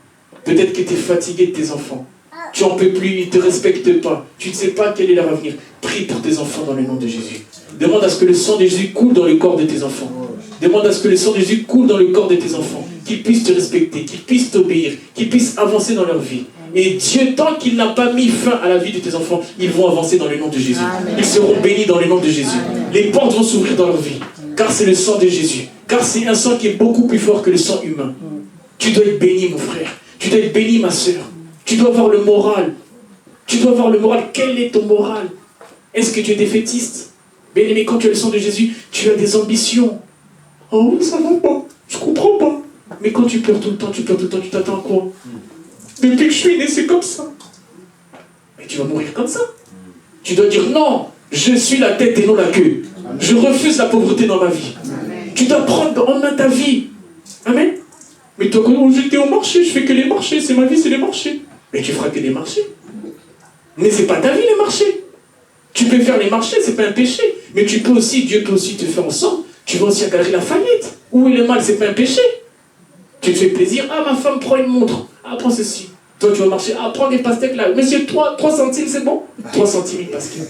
Peut-être que tu es fatigué de tes enfants. Tu n'en peux plus, ils ne te respectent pas. Tu ne sais pas quel est leur avenir. Prie pour tes enfants dans le nom de Jésus. Demande à ce que le sang de Jésus coule dans le corps de tes enfants. Demande à ce que le sang de Jésus coule dans le corps de tes enfants. Qu'ils puissent te respecter, qu'ils puissent t'obéir, qu'ils puissent avancer dans leur vie. Et Dieu, tant qu'il n'a pas mis fin à la vie de tes enfants, ils vont avancer dans le nom de Jésus. Ils seront bénis dans le nom de Jésus. Les portes vont s'ouvrir dans leur vie. Car c'est le sang de Jésus. Car c'est un sang qui est beaucoup plus fort que le sang humain. Tu dois être béni, mon frère. Tu dois être béni, ma soeur. Tu dois avoir le moral. Tu dois avoir le moral. Quel est ton moral? Est-ce que tu es défaitiste? Bien-aimé, quand tu as le sang de Jésus, tu as des ambitions. Oh oui, ça va pas. Je comprends pas. Mais quand tu pleures tout le temps, tu t'attends à quoi? Depuis que je suis né, c'est comme ça. Mais tu vas mourir comme ça. Tu dois dire non, je suis la tête et non la queue. Je refuse la pauvreté dans ma vie. Tu dois prendre en main ta vie. Amen. Mais toi, quand j'étais au marché, je fais que les marchés. C'est ma vie, c'est les marchés. Mais tu feras que les marchés. Mais c'est pas ta vie, les marchés. Tu peux faire les marchés, c'est pas un péché. Mais tu peux aussi, Dieu peut aussi te faire en sorte. Tu vas aussi à Galerie Lafayette. Où est le mal, c'est pas un péché. Tu te fais plaisir. Ah, ma femme prend une montre. Ah, prends ceci. Toi, tu vas marcher. Ah, prends des pastèques là. Monsieur, 3 centimes, c'est bon? 3 centimes une pastèque.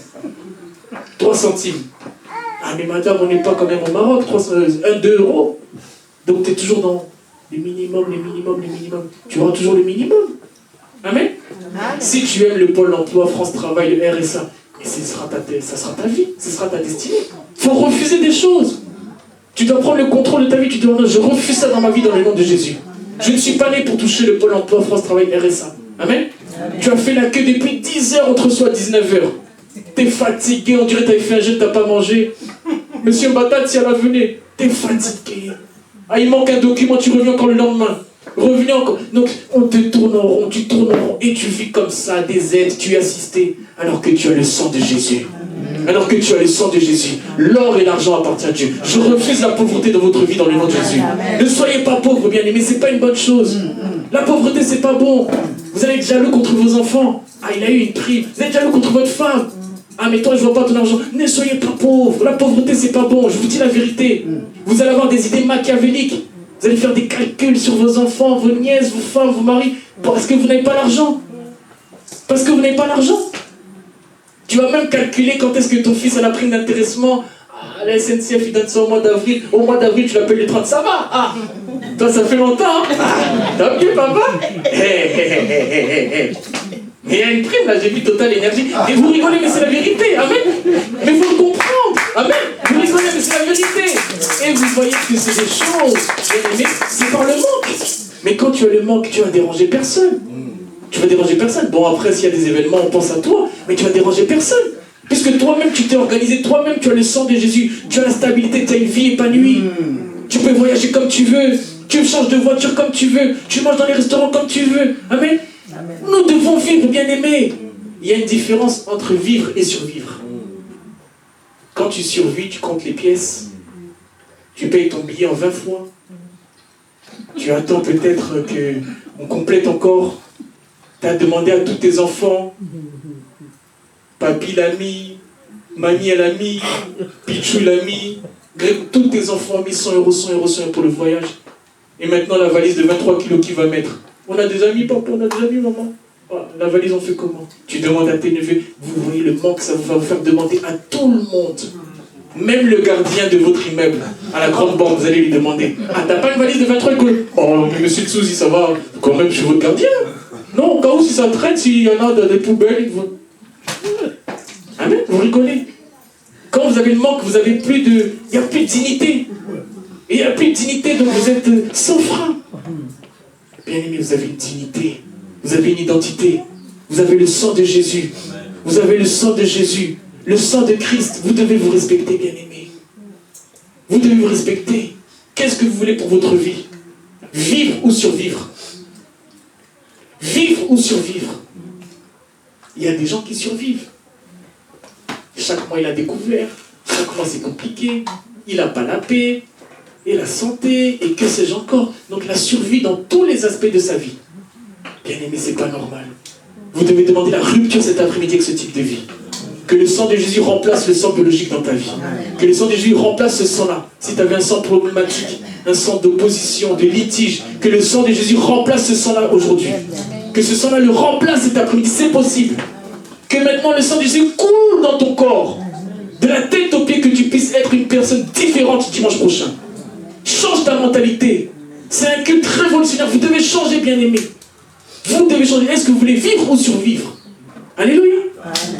3 centimes. Ah, mais madame, on n'est pas quand même au Maroc. 2 euros. Donc, tu es toujours dans les minimums. Tu auras toujours le minimum. Amen. Si tu aimes le Pôle emploi, France Travail, le RSA, et ça sera ta vie, ce sera ta destinée. Il faut refuser des choses. Tu dois prendre le contrôle de ta vie. Tu dois dire, je refuse ça dans ma vie dans le nom de Jésus. Je ne suis pas né pour toucher le Pôle emploi, France Travail, RSA. Amen. Tu as fait la queue depuis 10 heures, entre soi 19 heures. Tu es fatigué, on dirait que tu avais fait un jeûne, tu n'as pas mangé. Monsieur Batat, si elle a venu, tu es fatigué. Ah, il manque un document, tu reviens encore le lendemain. Revenez encore. Donc, on te tourne en rond, tu tournes en rond, et tu vis comme ça, des aides, tu es assisté, alors que tu as le sang de Jésus. Alors que tu as le sang de Jésus. L'or et l'argent appartiennent à Dieu. Je refuse la pauvreté dans votre vie dans le nom de Jésus. Ne soyez pas pauvres, bien-aimés, c'est pas une bonne chose. La pauvreté, c'est pas bon. Vous allez être jaloux contre vos enfants. Ah, il a eu une prime. Vous êtes jaloux contre votre femme. Ah, mais toi, je vois pas ton argent. Ne soyez pas pauvres. La pauvreté, c'est pas bon. Je vous dis la vérité. Vous allez avoir des idées machiavéliques. Vous allez faire des calculs sur vos enfants, vos nièces, vos femmes, vos maris, parce que vous n'avez pas l'argent. Parce que vous n'avez pas l'argent. Tu vas même calculer quand est-ce que ton fils a la prime d'intéressement. Ah, la SNCF, il donne ça au mois d'avril. Au mois d'avril, tu l'appelles le 30. Ça va? Ah, toi, ça fait longtemps. Hein? Ah, t'as mieux, papa? Mais il y a une prime, là, j'ai vu Total Énergie. Et vous rigolez, mais c'est la vérité. Amen. Mais il faut le comprendre. Amen. Vous rigolez, mais c'est la vérité. Et vous voyez que c'est des choses, bien-aimés, c'est par le manque. Mais quand tu as le manque, tu vas déranger personne. Tu vas déranger personne. Bon, après, s'il y a des événements, on pense à toi, mais tu vas déranger personne. Puisque toi-même, tu t'es organisé, toi-même, tu as le sang de Jésus, tu as la stabilité, tu as une vie épanouie. Tu peux voyager comme tu veux, tu changes de voiture comme tu veux, tu manges dans les restaurants comme tu veux. Amen. Nous devons vivre, bien-aimés. Il y a une différence entre vivre et survivre. Quand tu survis, tu comptes les pièces. Tu payes ton billet en 20 fois. Tu attends peut-être qu'on complète encore. Tu as demandé à tous tes enfants. Papy l'a mis, mamie elle a mis, Pichou l'a mis. Tous tes enfants ont mis 100 euros, 100 euros, 100 euros pour le voyage. Et maintenant la valise de 23 kilos qui va mettre. On a des amis, papa, on a des amis, maman. Ah, la valise, on fait comment? Tu demandes à tes neveux. Vous voyez le manque, ça va vous faire demander à tout le monde. Même le gardien de votre immeuble, à la grande banque, vous allez lui demander, ah, t'as pas une valise de 23 euros? Oh, mais monsieur Tsouzi, ça va, quand même, je suis votre gardien. Non, au cas où, si ça traîne, s'il y en a dans des poubelles, vous... Amen, vous rigolez. Quand vous avez le manque, vous avez plus de... Il n'y a plus de dignité. Et il n'y a plus de dignité, donc vous êtes sans frein. Bien aimé, vous avez une dignité. Vous avez une identité. Vous avez le sang de Jésus. Vous avez le sang de Jésus. Le sang de Christ. Vous devez vous respecter, bien aimé. Vous devez vous respecter. Qu'est-ce que vous voulez pour votre vie? Vivre ou survivre? Vivre ou survivre? Il y a des gens qui survivent. Chaque mois, il a découvert. Chaque mois, c'est compliqué. Il n'a pas la paix, et la santé, et que sais-je encore. Donc, la survie dans tous les aspects de sa vie. Bien aimé, c'est pas normal. Vous devez demander la rupture cet après-midi avec ce type de vie. Que le sang de Jésus remplace le sang biologique dans ta vie. Que le sang de Jésus remplace ce sang-là. Si tu avais un sang problématique, un sang d'opposition, de litige, que le sang de Jésus remplace ce sang-là aujourd'hui. Que ce sang-là le remplace cet après-midi, c'est possible. Que maintenant le sang de Jésus coule dans ton corps. De la tête aux pieds, que tu puisses être une personne différente dimanche prochain. Change ta mentalité. C'est un culte révolutionnaire. Vous devez changer, bien aimé. Vous devez changer. Est-ce que vous voulez vivre ou survivre? Alléluia.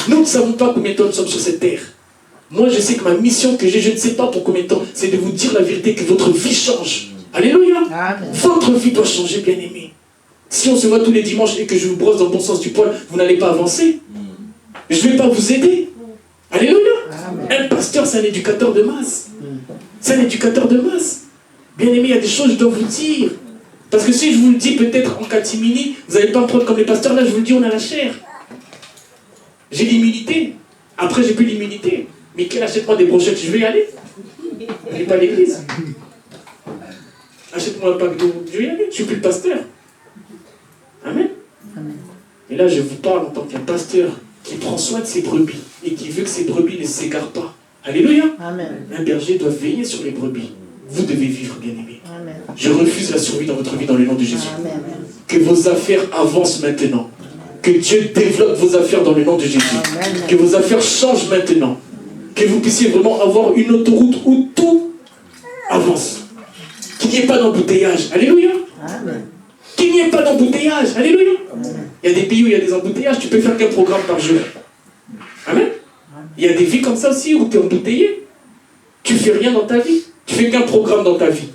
Nous ne savons pas combien de temps nous sommes sur cette terre. Moi, je sais que ma mission que j'ai, je ne sais pas pour combien de temps, c'est de vous dire la vérité, que votre vie change. Alléluia. Votre vie doit changer, bien aimé. Si on se voit tous les dimanches et que je vous brosse dans le bon sens du poil, vous n'allez pas avancer. Je ne vais pas vous aider. Alléluia. Un pasteur, c'est un éducateur de masse. C'est un éducateur de masse. Bien aimé, il y a des choses que je dois vous dire. Parce que si je vous le dis peut-être en catimini, vous n'allez pas me prendre comme les pasteurs. Là, je vous le dis, on a la chair. J'ai l'immunité. Après, j'ai plus l'immunité. Mais quel achète-moi des brochettes? Je vais y aller. Je vais pas à l'église. Achète-moi un pack d'eau. Je vais y aller. Je suis plus le pasteur. Amen. Et là, je vous parle en tant qu'un pasteur qui prend soin de ses brebis et qui veut que ses brebis ne s'égarent pas. Alléluia. Amen. Un berger doit veiller sur les brebis. Vous devez vivre, bien aimé. Je refuse la survie dans votre vie dans le nom de Jésus. Amen. Que vos affaires avancent maintenant. Que Dieu développe vos affaires dans le nom de Jésus. Amen. Que vos affaires changent maintenant. Que vous puissiez vraiment avoir une autoroute où tout avance. Qu'il n'y ait pas d'embouteillage. Alléluia. Amen. Qu'il n'y ait pas d'embouteillage. Alléluia. Amen. Il y a des pays où il y a des embouteillages. Tu peux faire qu'un programme par jour. Amen. Il y a des vies comme ça aussi où tu es embouteillé. Tu ne fais rien dans ta vie. Tu fais qu'un programme dans ta vie.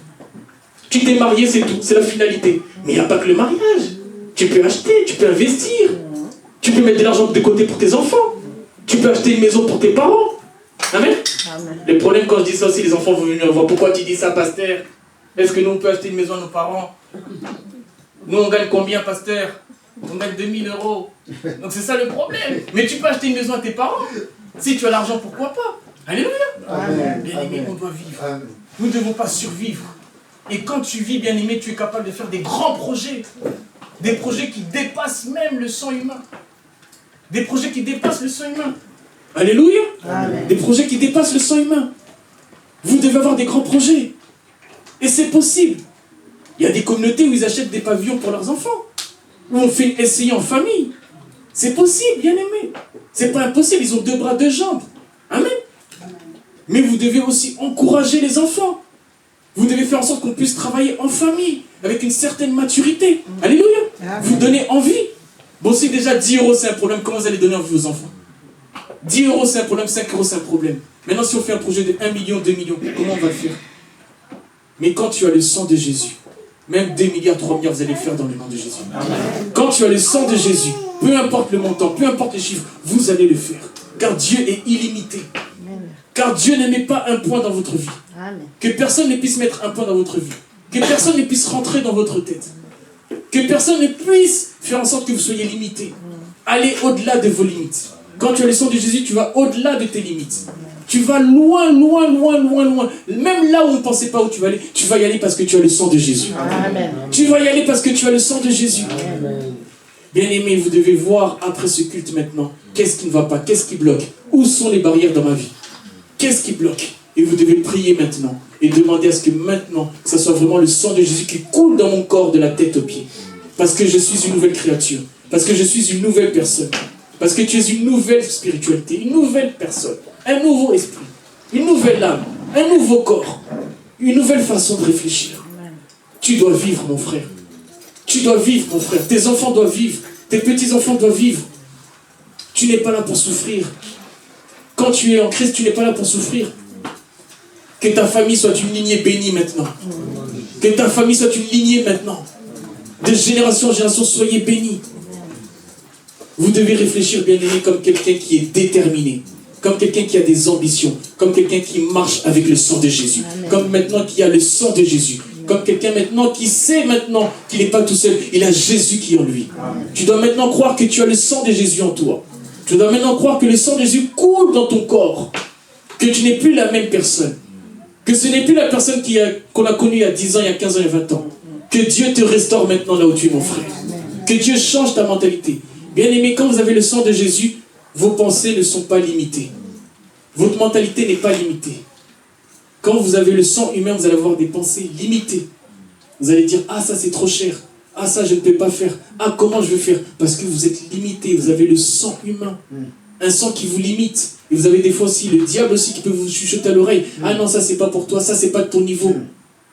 Tu t'es marié, c'est tout. C'est la finalité. Mais il n'y a pas que le mariage. Tu peux acheter, tu peux investir. Tu peux mettre de l'argent de côté pour tes enfants. Tu peux acheter une maison pour tes parents. Amen. Amen. Le problème quand je dis ça aussi, les enfants vont venir voir. Pourquoi tu dis ça, pasteur? Est-ce que nous on peut acheter une maison à nos parents? Nous on gagne combien, pasteur? On gagne 2000 €. Donc c'est ça le problème. Mais tu peux acheter une maison à tes parents. Si tu as l'argent, pourquoi pas? Alléluia. Amen. Bien aimé, on doit vivre. Amen. Nous ne devons pas survivre. Et quand tu vis, bien aimé, tu es capable de faire des grands projets. Des projets qui dépassent même le sang humain. Des projets qui dépassent le sang humain. Alléluia. Amen. Des projets qui dépassent le sang humain. Vous devez avoir des grands projets. Et c'est possible. Il y a des communautés où ils achètent des pavillons pour leurs enfants. Où on fait une SCI en famille. C'est possible, bien aimé. C'est pas impossible. Ils ont 2 bras, 2 jambes. Amen. Mais vous devez aussi encourager les enfants. Vous devez faire en sorte qu'on puisse travailler en famille, avec une certaine maturité. Alléluia. Vous donnez envie. Bon, si déjà 10 € c'est un problème, comment vous allez donner envie aux enfants? 10 € c'est un problème, 5 € c'est un problème. Maintenant, si on fait un projet de 1 million, 2 millions, comment on va le faire? Mais quand tu as le sang de Jésus, même 2 milliards, 3 milliards, vous allez le faire dans le nom de Jésus. Quand tu as le sang de Jésus, peu importe le montant, peu importe les chiffres, vous allez le faire. Car Dieu est illimité. Car Dieu ne met pas un point dans votre vie. Amen. Que personne ne puisse mettre un point dans votre vie. Que personne ne puisse rentrer dans votre tête. Que personne ne puisse faire en sorte que vous soyez limité. Allez au-delà de vos limites. Quand tu as le sang de Jésus, tu vas au-delà de tes limites. Tu vas loin, loin, loin, loin, loin. Même là où on ne pensait pas où tu vas aller, tu vas y aller parce que tu as le sang de Jésus. Amen. Tu vas y aller parce que tu as le sang de Jésus. Amen. Bien aimé, vous devez voir après ce culte maintenant, qu'est-ce qui ne va pas, qu'est-ce qui bloque, où sont les barrières dans ma vie. Qu'est-ce qui bloque? Et vous devez prier maintenant et demander à ce que maintenant, que ce soit vraiment le sang de Jésus qui coule dans mon corps de la tête aux pieds. Parce que je suis une nouvelle créature. Parce que je suis une nouvelle personne. Parce que tu es une nouvelle spiritualité, une nouvelle personne, un nouveau esprit, une nouvelle âme, un nouveau corps, une nouvelle façon de réfléchir. Tu dois vivre, mon frère. Tu dois vivre, mon frère. Tes enfants doivent vivre. Tes petits-enfants doivent vivre. Tu n'es pas là pour souffrir. Quand tu es en Christ, tu n'es pas là pour souffrir. Que ta famille soit une lignée bénie maintenant. Que ta famille soit une lignée maintenant. De génération en génération, soyez bénis. Vous devez réfléchir, bien-aimé, comme quelqu'un qui est déterminé. Comme quelqu'un qui a des ambitions. Comme quelqu'un qui marche avec le sang de Jésus. Comme maintenant qui a le sang de Jésus. Comme quelqu'un maintenant qui sait maintenant qu'il n'est pas tout seul. Il a Jésus qui est en lui. Tu dois maintenant croire que tu as le sang de Jésus en toi. Tu dois maintenant croire que le sang de Jésus coule dans ton corps. Que tu n'es plus la même personne. Que ce n'est plus la personne qu'on a connue il y a 10 ans, il y a 15 ans, il y a 20 ans. Que Dieu te restaure maintenant là où tu es, mon frère. Que Dieu change ta mentalité. Bien-aimé, quand vous avez le sang de Jésus, vos pensées ne sont pas limitées. Votre mentalité n'est pas limitée. Quand vous avez le sang humain, vous allez avoir des pensées limitées. Vous allez dire, ah ça c'est trop cher. Ah ça je ne peux pas faire. Ah comment je vais faire? Parce que vous êtes limité, vous avez le sang humain. Un sang qui vous limite. Et vous avez des fois aussi le diable aussi qui peut vous chuchoter à l'oreille. Ah non, ça c'est pas pour toi, ça c'est pas de ton niveau.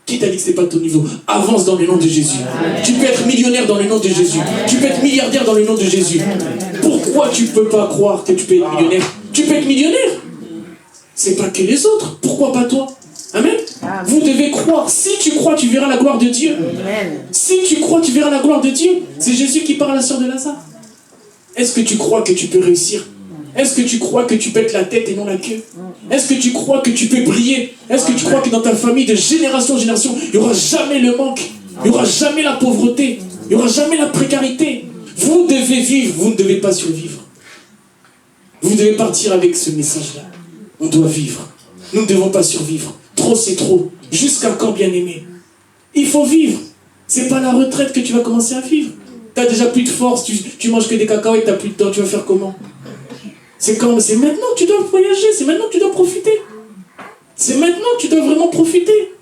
Qui t'a dit que c'est pas de ton niveau? Avance dans le nom de Jésus. Tu peux être millionnaire dans le nom de Jésus. Tu peux être milliardaire dans le nom de Jésus. Pourquoi tu peux pas croire que tu peux être millionnaire? Tu peux être millionnaire. C'est pas que les autres. Pourquoi pas toi? Amen. Vous devez croire. Si tu crois, tu verras la gloire de Dieu. Si tu crois, tu verras la gloire de Dieu. C'est Jésus qui parle à la sœur de Lazare. Est-ce que tu crois que tu peux réussir? Est-ce que tu crois que tu peux être la tête et non la queue? Est-ce que tu crois que tu peux briller? Est-ce que tu crois que dans ta famille, de génération en génération, il n'y aura jamais le manque? Il n'y aura jamais la pauvreté? Il n'y aura jamais la précarité? Vous devez vivre, vous ne devez pas survivre. Vous devez partir avec ce message-là. On doit vivre. Nous ne devons pas survivre. Trop, c'est trop. Jusqu'à quand, bien-aimé? Il faut vivre. C'est pas la retraite que tu vas commencer à vivre. Tu n'as déjà plus de force, tu manges que des cacahuètes, tu n'as plus de temps, tu vas faire comment? C'est maintenant que tu dois voyager, c'est maintenant que tu dois profiter. C'est maintenant que tu dois vraiment profiter.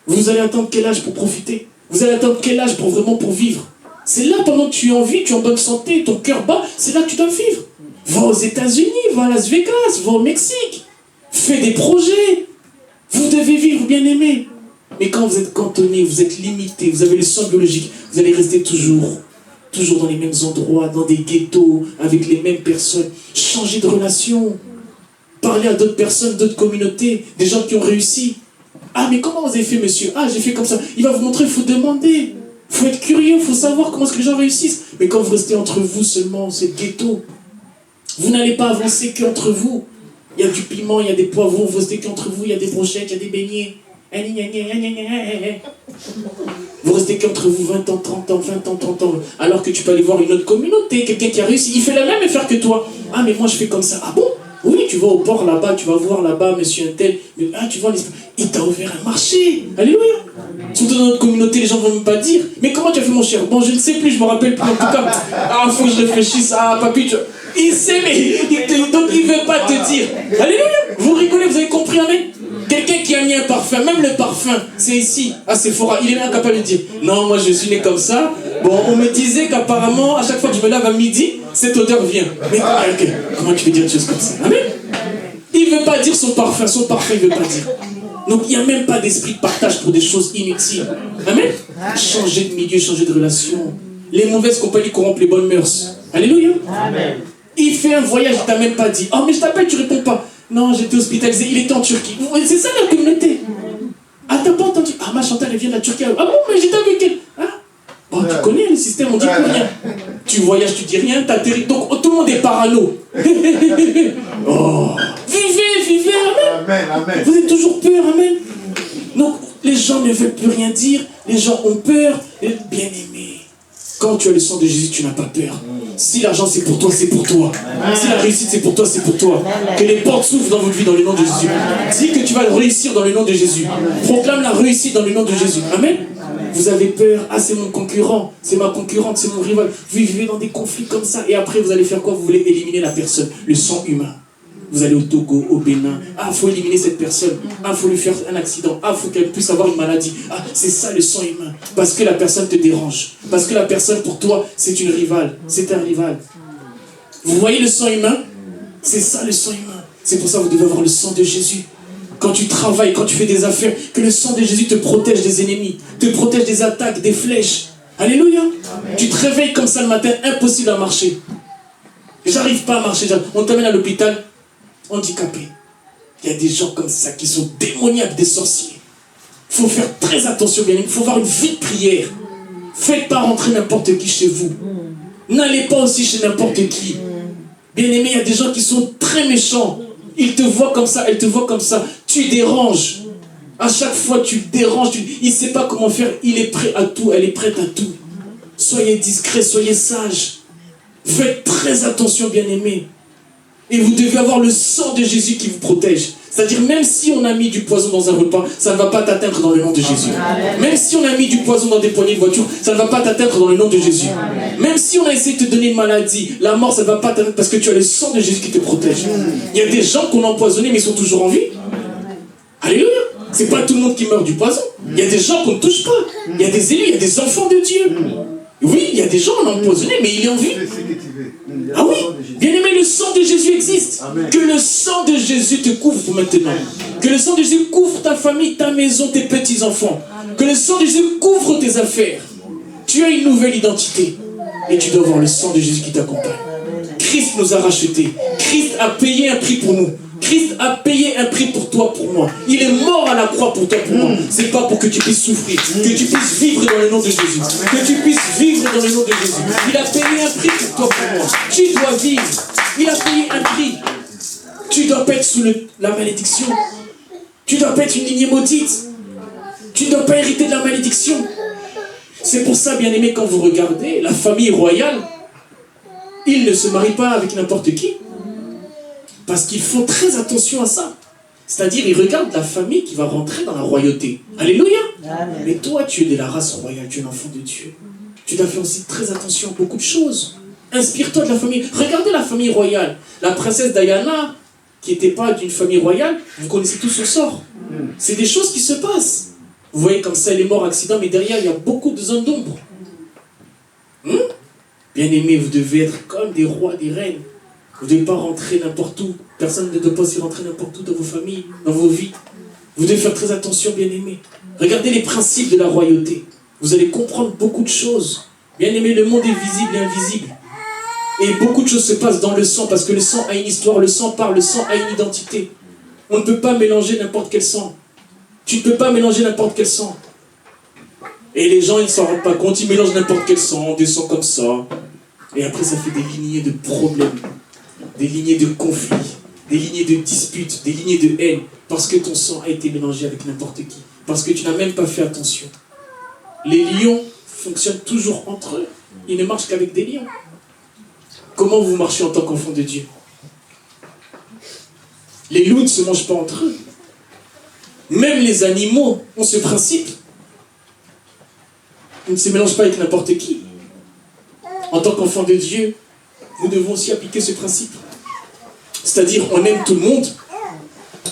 Vous allez attendre quel âge pour profiter? Vous allez attendre quel âge pour vivre? C'est là, pendant que tu es en vie, tu es en bonne santé, ton cœur bat, c'est là que tu dois vivre. Va aux États-Unis, va à Las Vegas, va au Mexique. Fais des projets. Vous devez vivre, bien-aimés. Mais quand vous êtes cantonné, vous êtes limité, vous avez le sang biologique, vous allez rester toujours dans les mêmes endroits, dans des ghettos, avec les mêmes personnes. Changez de relation. Parlez à d'autres personnes, d'autres communautés, des gens qui ont réussi. Ah, mais comment vous avez fait, monsieur? Ah, j'ai fait comme ça. Il va vous montrer, il faut demander. Il faut être curieux, il faut savoir comment est-ce que les gens réussissent. Mais quand vous restez entre vous seulement, c'est ghetto. Vous n'allez pas avancer qu'entre vous. Il y a du piment, il y a des poivrons, vous restez qu'entre vous, il y a des brochettes, il y a des beignets. Vous restez qu'entre vous 20 ans, 30 ans, 20 ans, 30 ans. Alors que tu peux aller voir une autre communauté, quelqu'un qui a réussi. Il fait la même affaire que toi. Ah, mais moi je fais comme ça. Ah bon? Oui, tu vas au port là-bas, tu vas voir là-bas, monsieur un tel. Ah, tu vois, il t'a ouvert un marché. Alléluia. Surtout dans notre communauté, les gens ne vont même pas dire. Mais comment tu as fait, mon cher? Bon, je ne sais plus, je ne me rappelle plus. En tout cas, il faut que je réfléchisse. Ah, papy, il sait, mais donc il ne veut pas te dire. Alléluia. Vous rigolez, vous avez compris, amen? Quelqu'un qui a mis un parfum, même le parfum, c'est ici, à Sephora, il est incapable de dire non, moi je suis né comme ça. Bon, on me disait qu'apparemment, à chaque fois que je me lave à midi, cette odeur vient. Mais comment tu peux dire des choses comme ça? Amen. Il ne veut pas dire son parfum, il ne veut pas dire. Donc il n'y a même pas d'esprit de partage pour des choses inutiles. Amen. Changer de milieu, changer de relation. Les mauvaises compagnies corrompent les bonnes mœurs. Alléluia. Amen. Il fait un voyage, il ne t'a même pas dit. Oh, mais je t'appelle, tu ne réponds pas. Non, j'étais hospitalisé, il était en Turquie. C'est ça la communauté. Ah, t'as pas entendu? Ah, ma Chantal, elle vient de la Turquie. Ah bon, mais j'étais avec elle. Hein? Bon, tu connais le système, on dit plus rien. Tu voyages, tu dis rien, t'atterris. Donc, tout le monde est parano. Oh. Vivez, amen. Amen. Vous avez toujours peur, amen. Donc, les gens ne veulent plus rien dire. Les gens ont peur. Bien-aimé, quand tu as le sang de Jésus, tu n'as pas peur. Si l'argent c'est pour toi, c'est pour toi. Si la réussite c'est pour toi, c'est pour toi. Que les portes s'ouvrent dans votre vie dans le nom de Jésus. Dis que tu vas réussir dans le nom de Jésus. Proclame la réussite dans le nom de Jésus. Amen. Vous avez peur. Ah, c'est mon concurrent, c'est ma concurrente, c'est mon rival. Vous vivez dans des conflits comme ça. Et après, vous allez faire quoi? Vous voulez éliminer la personne, le sang humain. Vous allez au Togo, au Bénin. Ah, il faut éliminer cette personne. Ah, il faut lui faire un accident. Ah, il faut qu'elle puisse avoir une maladie. Ah, c'est ça le sang humain. Parce que la personne te dérange. Parce que la personne, pour toi, c'est une rivale. C'est un rival. Vous voyez le sang humain? C'est ça le sang humain. C'est pour ça que vous devez avoir le sang de Jésus. Quand tu travailles, quand tu fais des affaires, que le sang de Jésus te protège des ennemis, te protège des attaques, des flèches. Alléluia. Amen. Tu te réveilles comme ça le matin, impossible à marcher. J'arrive pas à marcher. On t'amène à l'hôpital, handicapé. Il y a des gens comme ça qui sont démoniaques, des sorciers. Il faut faire très attention, bien aimé. Il faut avoir une vie de prière. Faites pas rentrer n'importe qui chez vous. N'allez pas aussi chez n'importe qui. Bien aimé, il y a des gens qui sont très méchants. Ils te voient comme ça, elles te voient comme ça. Tu déranges. À chaque fois, tu déranges. Il ne sait pas comment faire. Il est prêt à tout. Elle est prête à tout. Soyez discrets, soyez sages. Faites très attention, bien aimé. Et vous devez avoir le sang de Jésus qui vous protège. C'est-à-dire, même si on a mis du poison dans un repas, ça ne va pas t'atteindre dans le nom de Jésus. Amen. Même si on a mis du poison dans des poignées de voiture, ça ne va pas t'atteindre dans le nom de Jésus. Amen. Même si on a essayé de te donner une maladie, la mort, ça ne va pas t'atteindre parce que tu as le sang de Jésus qui te protège. Il y a des gens qu'on a empoisonnés, mais ils sont toujours en vie. Alléluia. C'est pas tout le monde qui meurt du poison. Il y a des gens qu'on ne touche pas. Il y a des élus, il y a des enfants de Dieu. Oui, il y a des gens qu'on a empoisonnés, mais il est en vie. Ah oui, bien aimé, le sang de Jésus existe. Amen. Que le sang de Jésus te couvre maintenant. Que le sang de Jésus couvre ta famille, ta maison, tes petits-enfants. Que le sang de Jésus couvre tes affaires. Tu as une nouvelle identité. Et tu dois avoir le sang de Jésus qui t'accompagne. Christ nous a rachetés. Christ a payé un prix pour nous. Christ a payé un prix pour toi, pour moi. Il est mort à la croix pour toi, pour moi. C'est pas pour que tu puisses souffrir, que tu puisses vivre dans le nom de Jésus. Que tu puisses vivre dans le nom de Jésus. Il a payé un prix pour toi, pour moi. Tu dois vivre. Il a payé un prix. Tu dois pas être sous la malédiction. Tu dois pas être une lignée maudite. Tu ne dois pas hériter de la malédiction. C'est pour ça, bien aimé, quand vous regardez la famille royale, ils ne se marient pas avec n'importe qui. Parce qu'ils font très attention à ça. C'est-à-dire, ils regardent la famille qui va rentrer dans la royauté. Alléluia. Amen. Mais toi, tu es de la race royale, tu es l'enfant de Dieu. Tu dois faire aussi très attention à beaucoup de choses. Inspire-toi de la famille. Regardez la famille royale. La princesse Diana, qui n'était pas d'une famille royale, vous connaissez tout son sort. C'est des choses qui se passent. Vous voyez comme ça, elle est morte accident, mais derrière, il y a beaucoup de zones d'ombre. Bien aimé, vous devez être comme des rois, des reines. Vous ne devez pas rentrer n'importe où. Personne ne doit pas aussi rentrer n'importe où dans vos familles, dans vos vies. Vous devez faire très attention, bien aimé. Regardez les principes de la royauté. Vous allez comprendre beaucoup de choses. Bien aimé, le monde est visible et invisible. Et beaucoup de choses se passent dans le sang, parce que le sang a une histoire, le sang parle, le sang a une identité. On ne peut pas mélanger n'importe quel sang. Tu ne peux pas mélanger n'importe quel sang. Et les gens, ils ne s'en rendent pas compte. Ils mélangent n'importe quel sang, des sangs comme ça. Et après, ça fait des lignées de problèmes. Des lignées de conflits, des lignées de disputes, des lignées de haine, parce que ton sang a été mélangé avec n'importe qui, parce que tu n'as même pas fait attention. Les lions fonctionnent toujours entre eux, ils ne marchent qu'avec des lions. Comment vous marchez en tant qu'enfant de Dieu? Les loups ne se mangent pas entre eux. Même les animaux ont ce principe. Ils ne se mélangent pas avec n'importe qui. En tant qu'enfant de Dieu, nous devons aussi appliquer ce principe. C'est-à-dire, on aime tout le monde,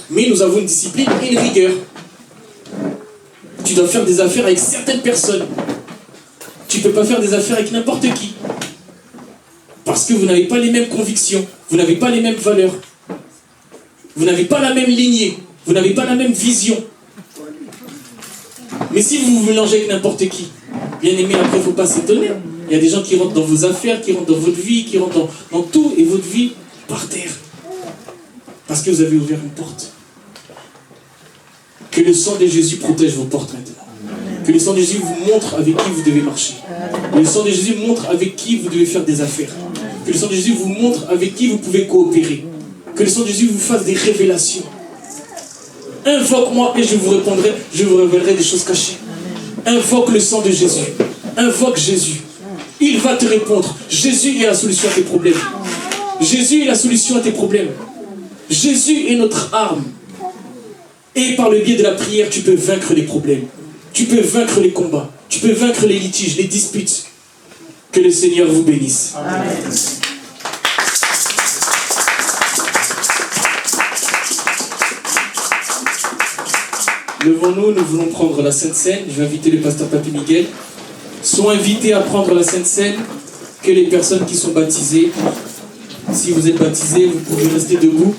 mais nous avons une discipline et une rigueur. Tu dois faire des affaires avec certaines personnes. Tu ne peux pas faire des affaires avec n'importe qui. Parce que vous n'avez pas les mêmes convictions, vous n'avez pas les mêmes valeurs, vous n'avez pas la même lignée, vous n'avez pas la même vision. Mais si vous vous mélangez avec n'importe qui, bien aimé, après, il ne faut pas s'étonner. Il y a des gens qui rentrent dans vos affaires, qui rentrent dans votre vie, qui rentrent dans tout, et votre vie par terre. Parce que vous avez ouvert une porte. Que le sang de Jésus protège vos portes maintenant. Que le sang de Jésus vous montre avec qui vous devez marcher. Que le sang de Jésus montre avec qui vous devez faire des affaires. Que le sang de Jésus vous montre avec qui vous pouvez coopérer. Que le sang de Jésus vous fasse des révélations. Invoque-moi et je vous répondrai, je vous révélerai des choses cachées. Invoque le sang de Jésus. Invoque Jésus. Il va te répondre. Jésus est la solution à tes problèmes. Jésus est la solution à tes problèmes. Jésus est notre arme. Et par le biais de la prière, tu peux vaincre les problèmes. Tu peux vaincre les combats. Tu peux vaincre les litiges, les disputes. Que le Seigneur vous bénisse. Amen. Levons-nous, nous voulons prendre la Sainte Seine. Je vais inviter le pasteur Papy Miguel. Sont invités à prendre la Sainte Seine que les personnes qui sont baptisées. Si vous êtes baptisés, vous pouvez rester debout.